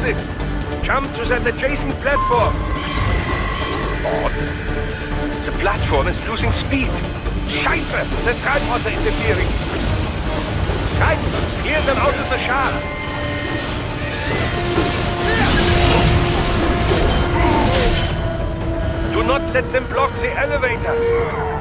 this. Jump to that adjacent platform. Odd. The platform is losing speed. Scheiße! The tripods are interfering. Right, clear them out of the shaft. Do not let them block the elevator.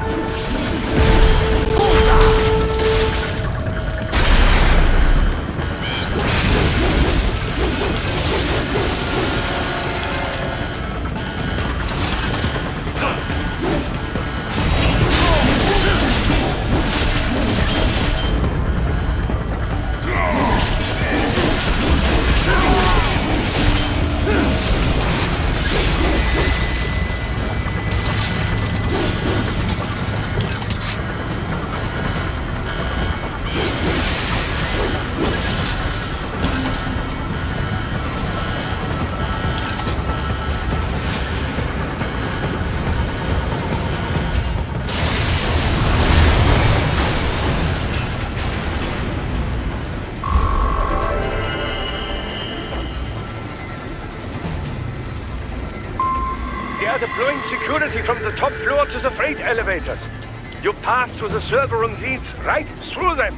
Deploying security from the top floor to the freight elevators. You pass to the server room leads right through them.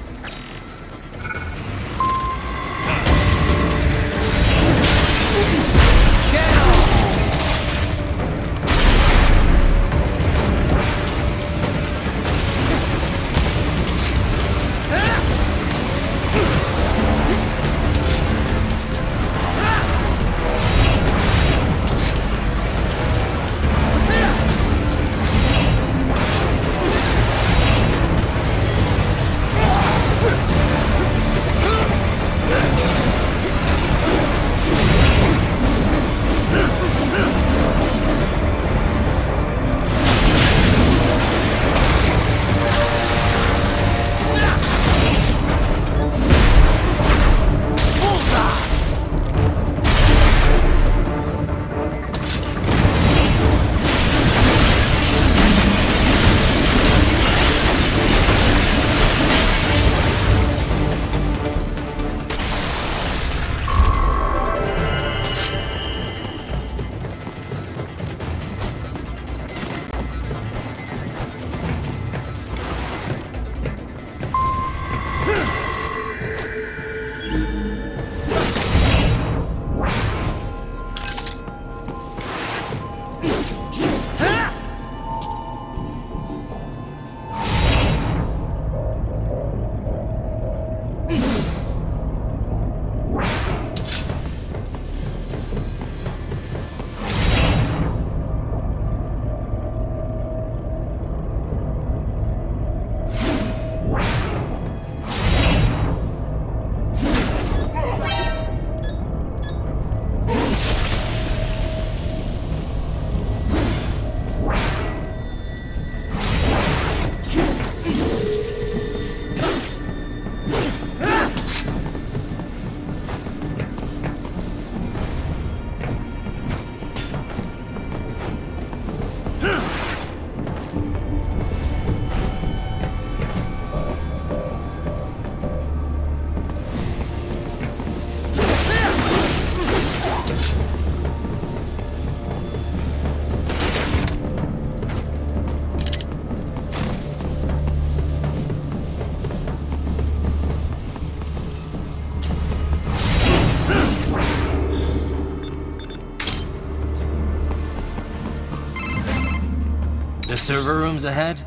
Server rooms ahead?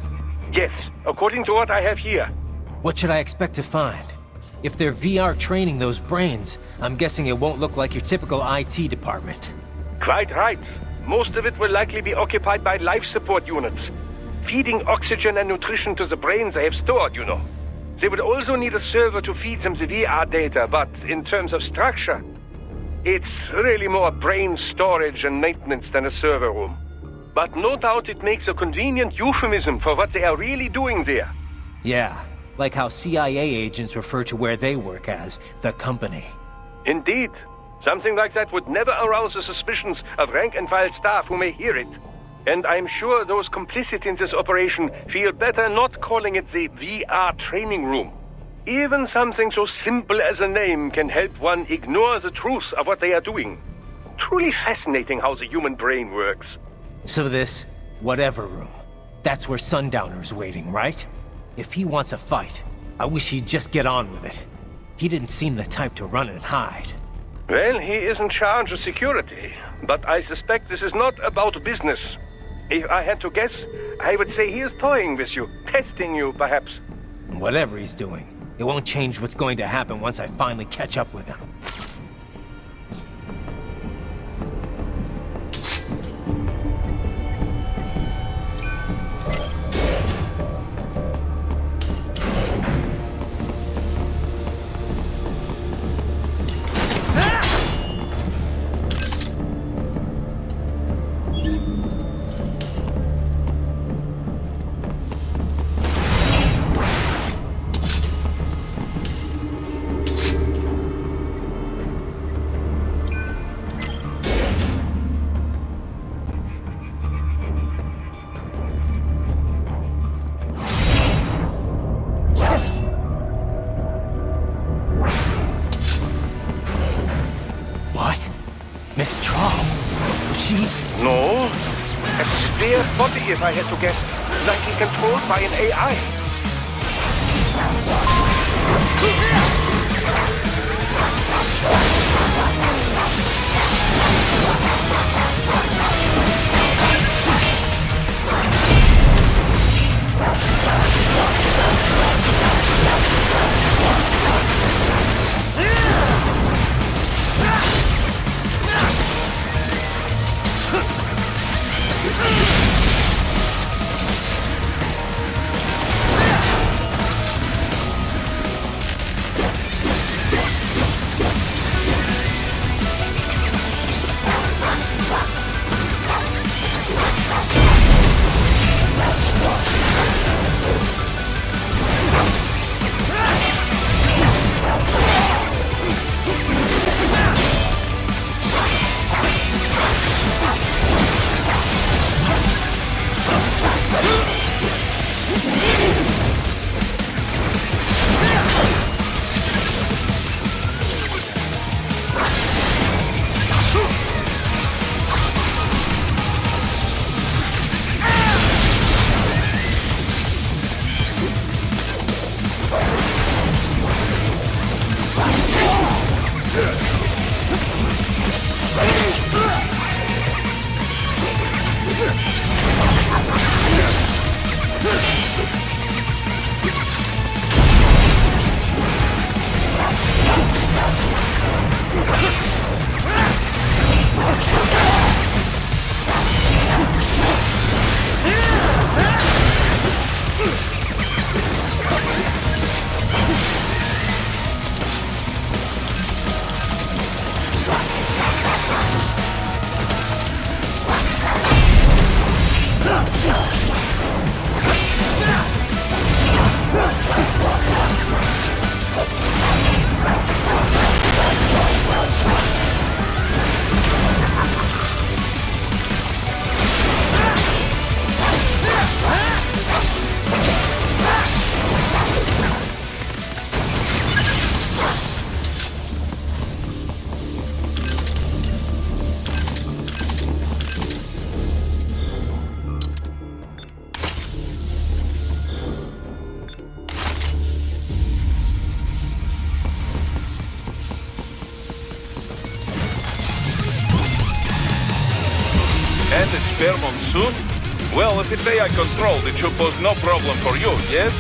Yes, according to what I have here. What should I expect to find? If they're VR training those brains, I'm guessing it won't look like your typical IT department. Quite right. Most of it will likely be occupied by life support units, feeding oxygen and nutrition to the brains they have stored, you know. They will also need a server to feed them the VR data, but in terms of structure, it's really more brain storage and maintenance than a server room. But no doubt it makes a convenient euphemism for what they are really doing there. Yeah, like how CIA agents refer to where they work as the company. Indeed. Something like that would never arouse the suspicions of rank-and-file staff who may hear it. And I'm sure those complicit in this operation feel better not calling it the VR training room. Even something so simple as a name can help one ignore the truth of what they are doing. Truly fascinating how the human brain works. So this, whatever room, that's where Sundowner's waiting, right? If he wants a fight, I wish he'd just get on with it. He didn't seem the type to run and hide. Well, he is in charge of security, but I suspect this is not about business. If I had to guess, I would say he is toying with you, testing you, perhaps. Whatever he's doing, it won't change what's going to happen once I finally catch up with him. No. A spare body, if I had to guess. Likely controlled by an AI. And it's spare monsoon? Well, if it's AI controlled, it should pose no problem for you, yes?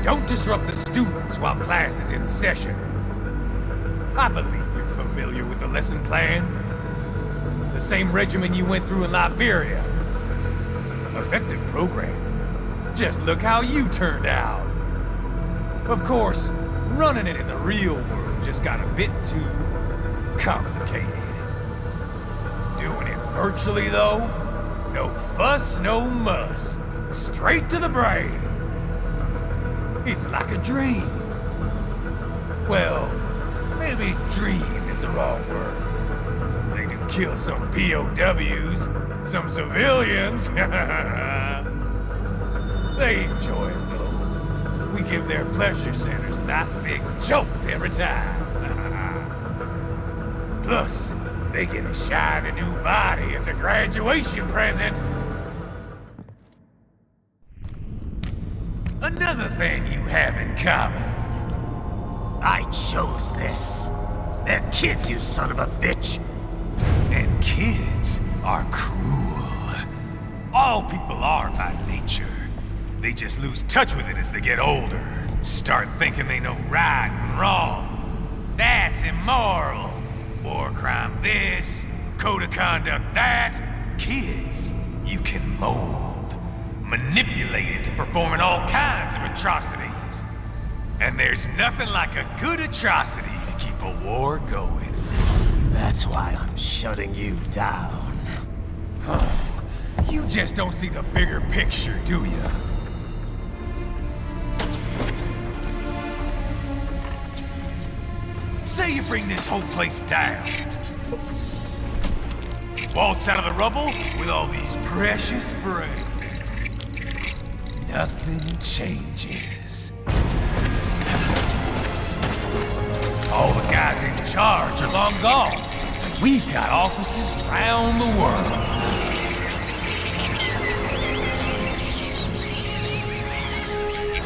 Don't disrupt the students while class is in session. I believe you're familiar with the lesson plan. The same regimen you went through in Liberia. Effective program. Just look how you turned out. Of course, running it in the real world just got a bit too complicated. Doing it virtually, though? No fuss, no muss. Straight to the brain. It's like a dream. Well, maybe dream is the wrong word. They do kill some POWs, some civilians. They enjoy it, though. We give their pleasure centers a nice big jolt every time. Plus, they get a shiny new body as a graduation present. Another thing you have in common. I chose this. They're kids, you son of a bitch. And kids are cruel. All people are by nature. They just lose touch with it as they get older. Start thinking they know right and wrong. That's immoral. War crime this, code of conduct that. Kids, you can mold, manipulate into performing all kinds of atrocities. And there's nothing like a good atrocity to keep a war going. That's why I'm shutting you down. You just don't see the bigger picture, do you? Say you bring this whole place down. Waltz out of the rubble with all these precious brains. Nothing changes. All the guys in charge are long gone. We've got offices around the world.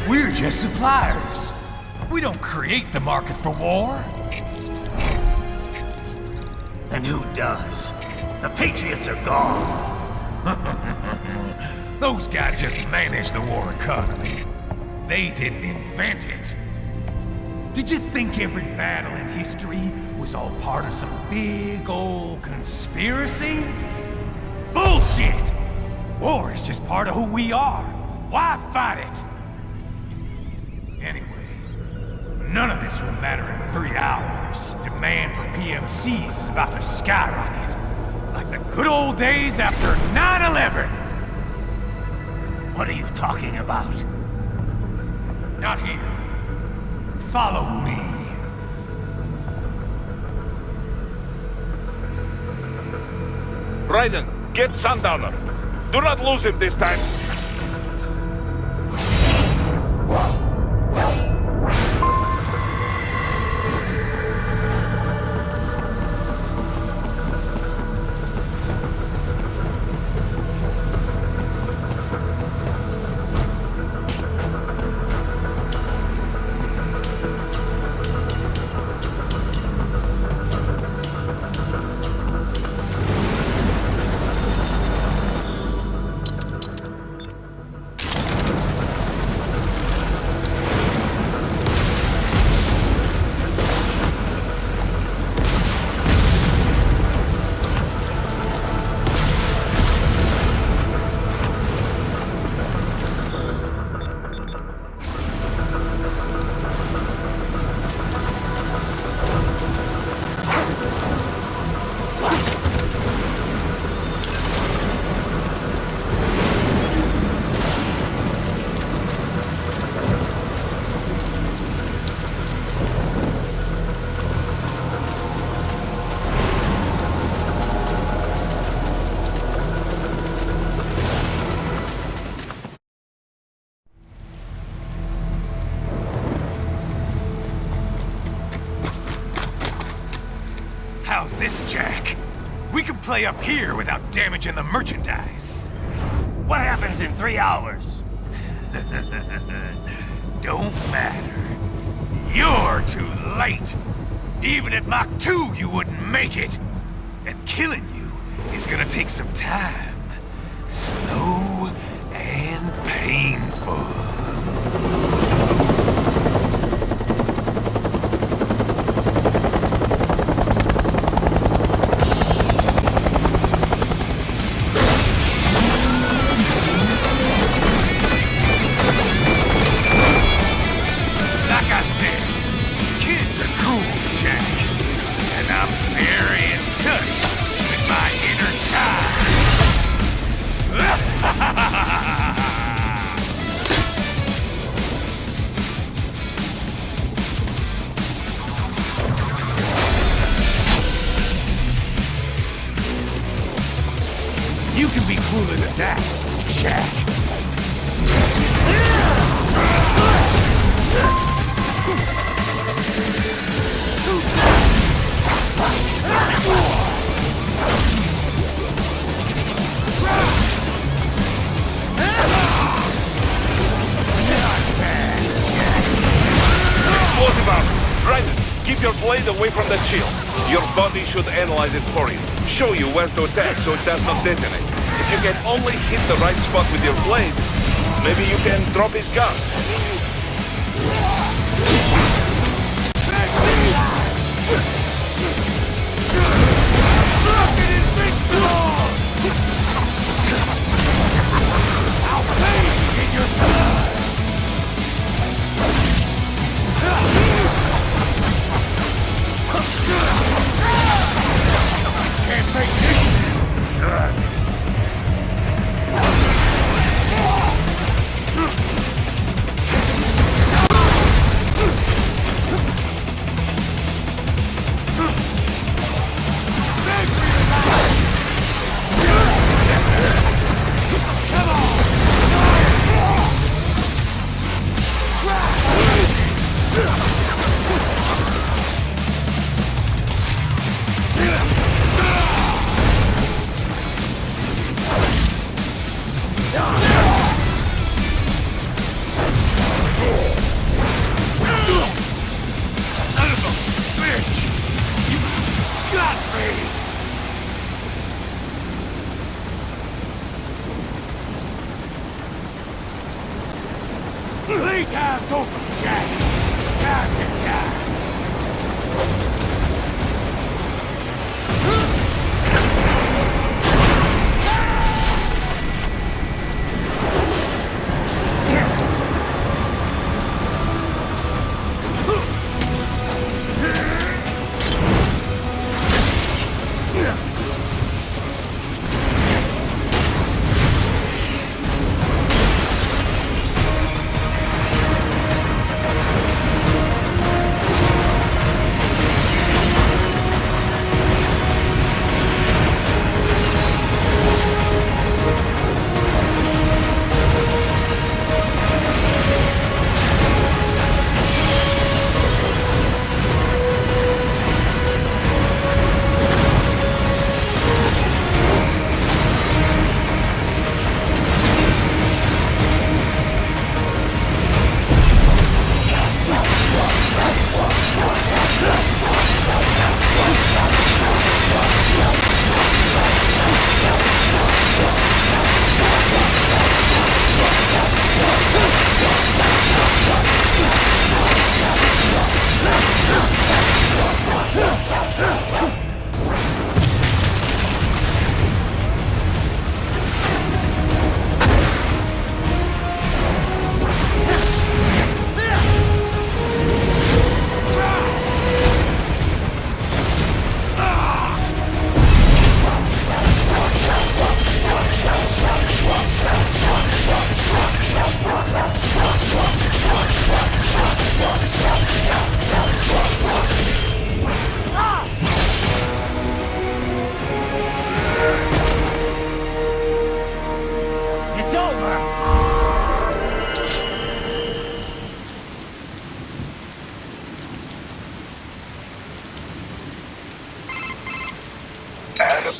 We're just suppliers. We don't create the market for war. And who does? The Patriots are gone. Those guys just manage the war economy. They didn't invent it. Did you think every battle in history was all part of some big old conspiracy? Bullshit! War is just part of who we are. Why fight it? Anyway, none of this will matter in 3 hours. Demand for PMCs is about to skyrocket. Like the good old days after 9/11. What are you talking about? Not here. Follow me. Raiden, get Sundowner. Do not lose him this time. this, Jack. We can play up here without damaging the merchandise. What happens in 3 hours? Don't matter. You're too late. Even at Mach 2, you wouldn't make it. And killing you is gonna take some time. Slow and painful. You can be cooler than that, Jack. Explosive armor. Right. Keep your blade away from that shield. Your body should analyze it for you. Show you where to attack so it does not detonate. If you can only hit the right spot with your blade, maybe you can drop his gun. Playtime's over, Jack. Time to die.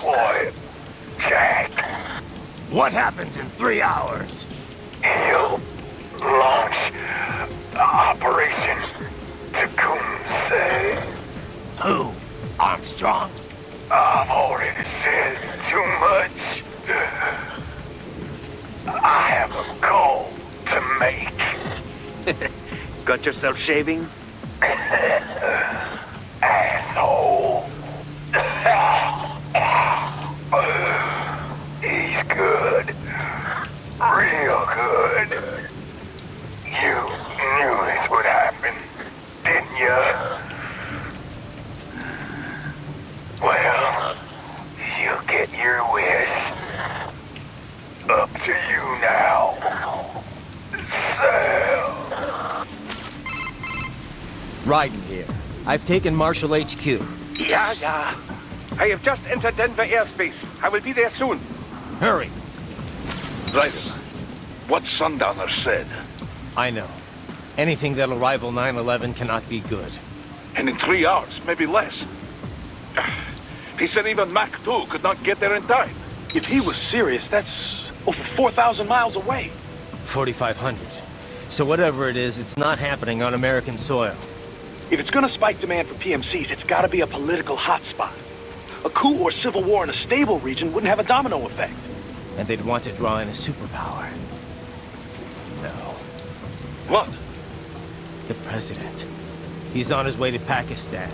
boy, Jack. What happens in 3 hours? He'll launch Operation Tecumseh. Who? Armstrong? I've already said too much. I have a call to make. Got yourself shaving? Asshole. He's good. Real good. You knew this would happen, didn't you? Well, you get your wish. Up to you now. Sam. Raiden here. I've taken Marshall HQ. Yeah. I have just entered Denver airspace. I will be there soon. Hurry. Raiden, what Sundowner said. I know. Anything that'll rival 9/11 cannot be good. And in 3 hours, maybe less. He said even Mach 2 could not get there in time. If he was serious, that's over 4,000 miles away. 4,500. So whatever it is, it's not happening on American soil. If it's gonna spike demand for PMCs, it's gotta be a political hotspot. A coup or civil war in a stable region wouldn't have a domino effect. And they'd want to draw in a superpower. No. What? The president. He's on his way to Pakistan.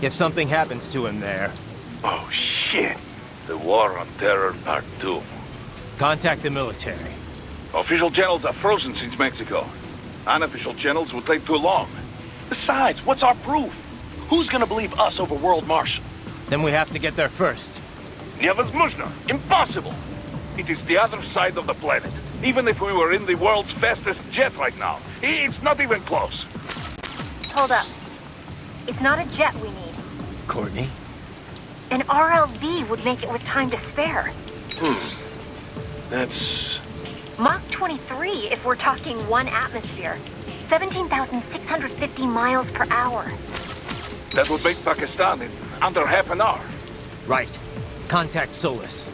If something happens to him there... Oh, shit. The War on Terror Part 2. Contact the military. Official channels are frozen since Mexico. Unofficial channels will take too long. Besides, what's our proof? Who's gonna believe us over World Marshal? Then we have to get there first. Невозможно. Impossible. It is the other side of the planet. Even if we were in the world's fastest jet right now, it's not even close. Hold up. It's not a jet we need. Courtney? An RLV would make it with time to spare. That's... Mach 23 if we're talking 1 atmosphere. 17,650 miles per hour. That would make Pakistan in under half an hour. Right. Contact Solus.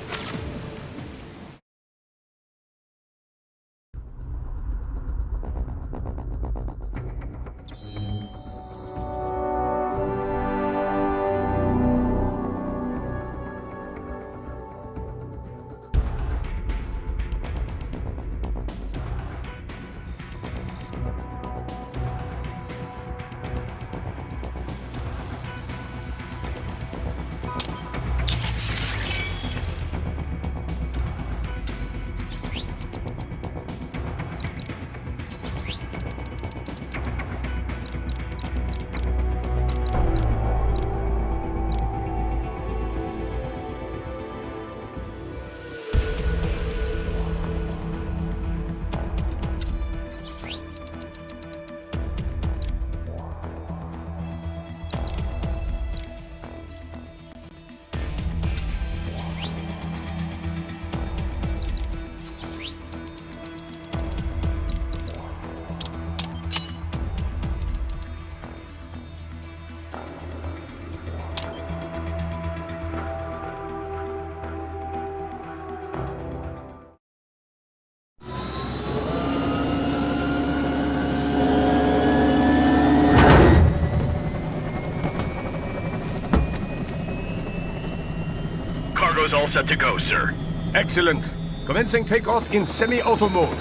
Cargo's all set to go, sir. Excellent. Commencing takeoff in semi-auto mode.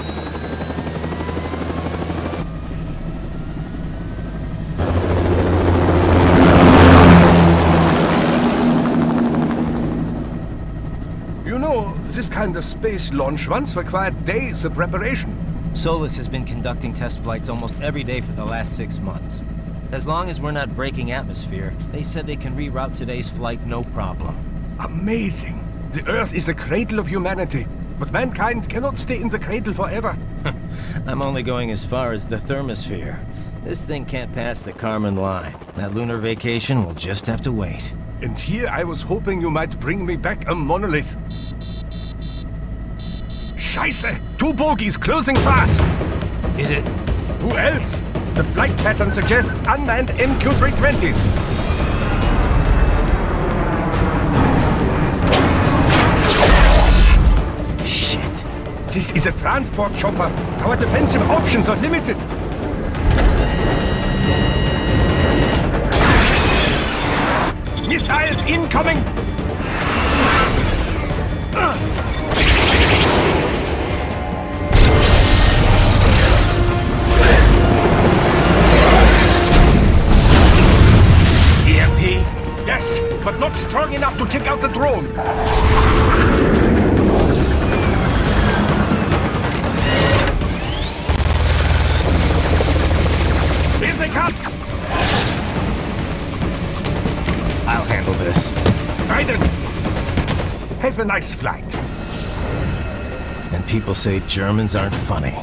You know, this kind of space launch once required days of preparation. Solus has been conducting test flights almost every day for the last 6 months. As long as we're not breaking atmosphere, they said they can reroute today's flight no problem. Amazing. The Earth is the cradle of humanity, but mankind cannot stay in the cradle forever. I'm only going as far as the thermosphere. This thing can't pass the Kármán line. That lunar vacation will just have to wait. And here I was hoping you might bring me back a monolith. Scheiße! 2 bogies closing fast! Is it? Who else? The flight pattern suggests unmanned MQ-320s. This is a transport chopper. Our defensive options are limited. Missiles incoming! EMP? Yes, but not strong enough to take out the drone. Here they come! I'll handle this. Raiden! Have a nice flight. And people say Germans aren't funny.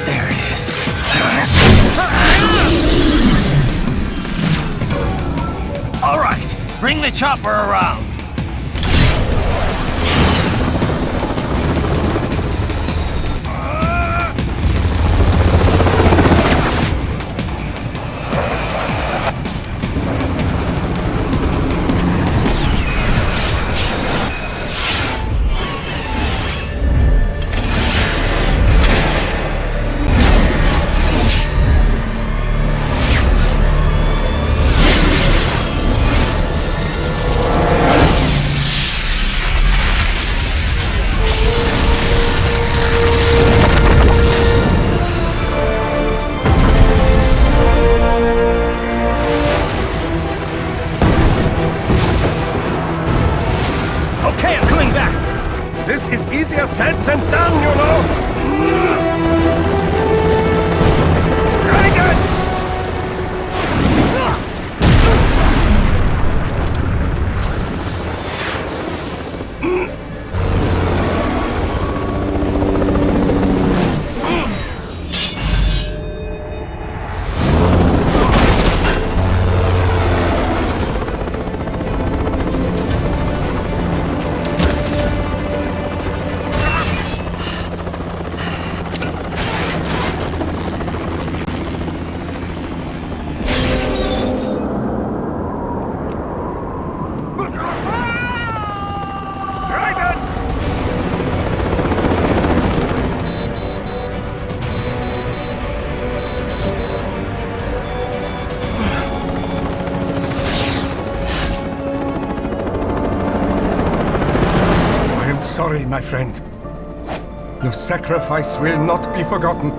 There it is. All right, bring the chopper around. Okay, I'm coming back. This is easier said than done, you know. Very good. Sorry, my friend. Your sacrifice will not be forgotten.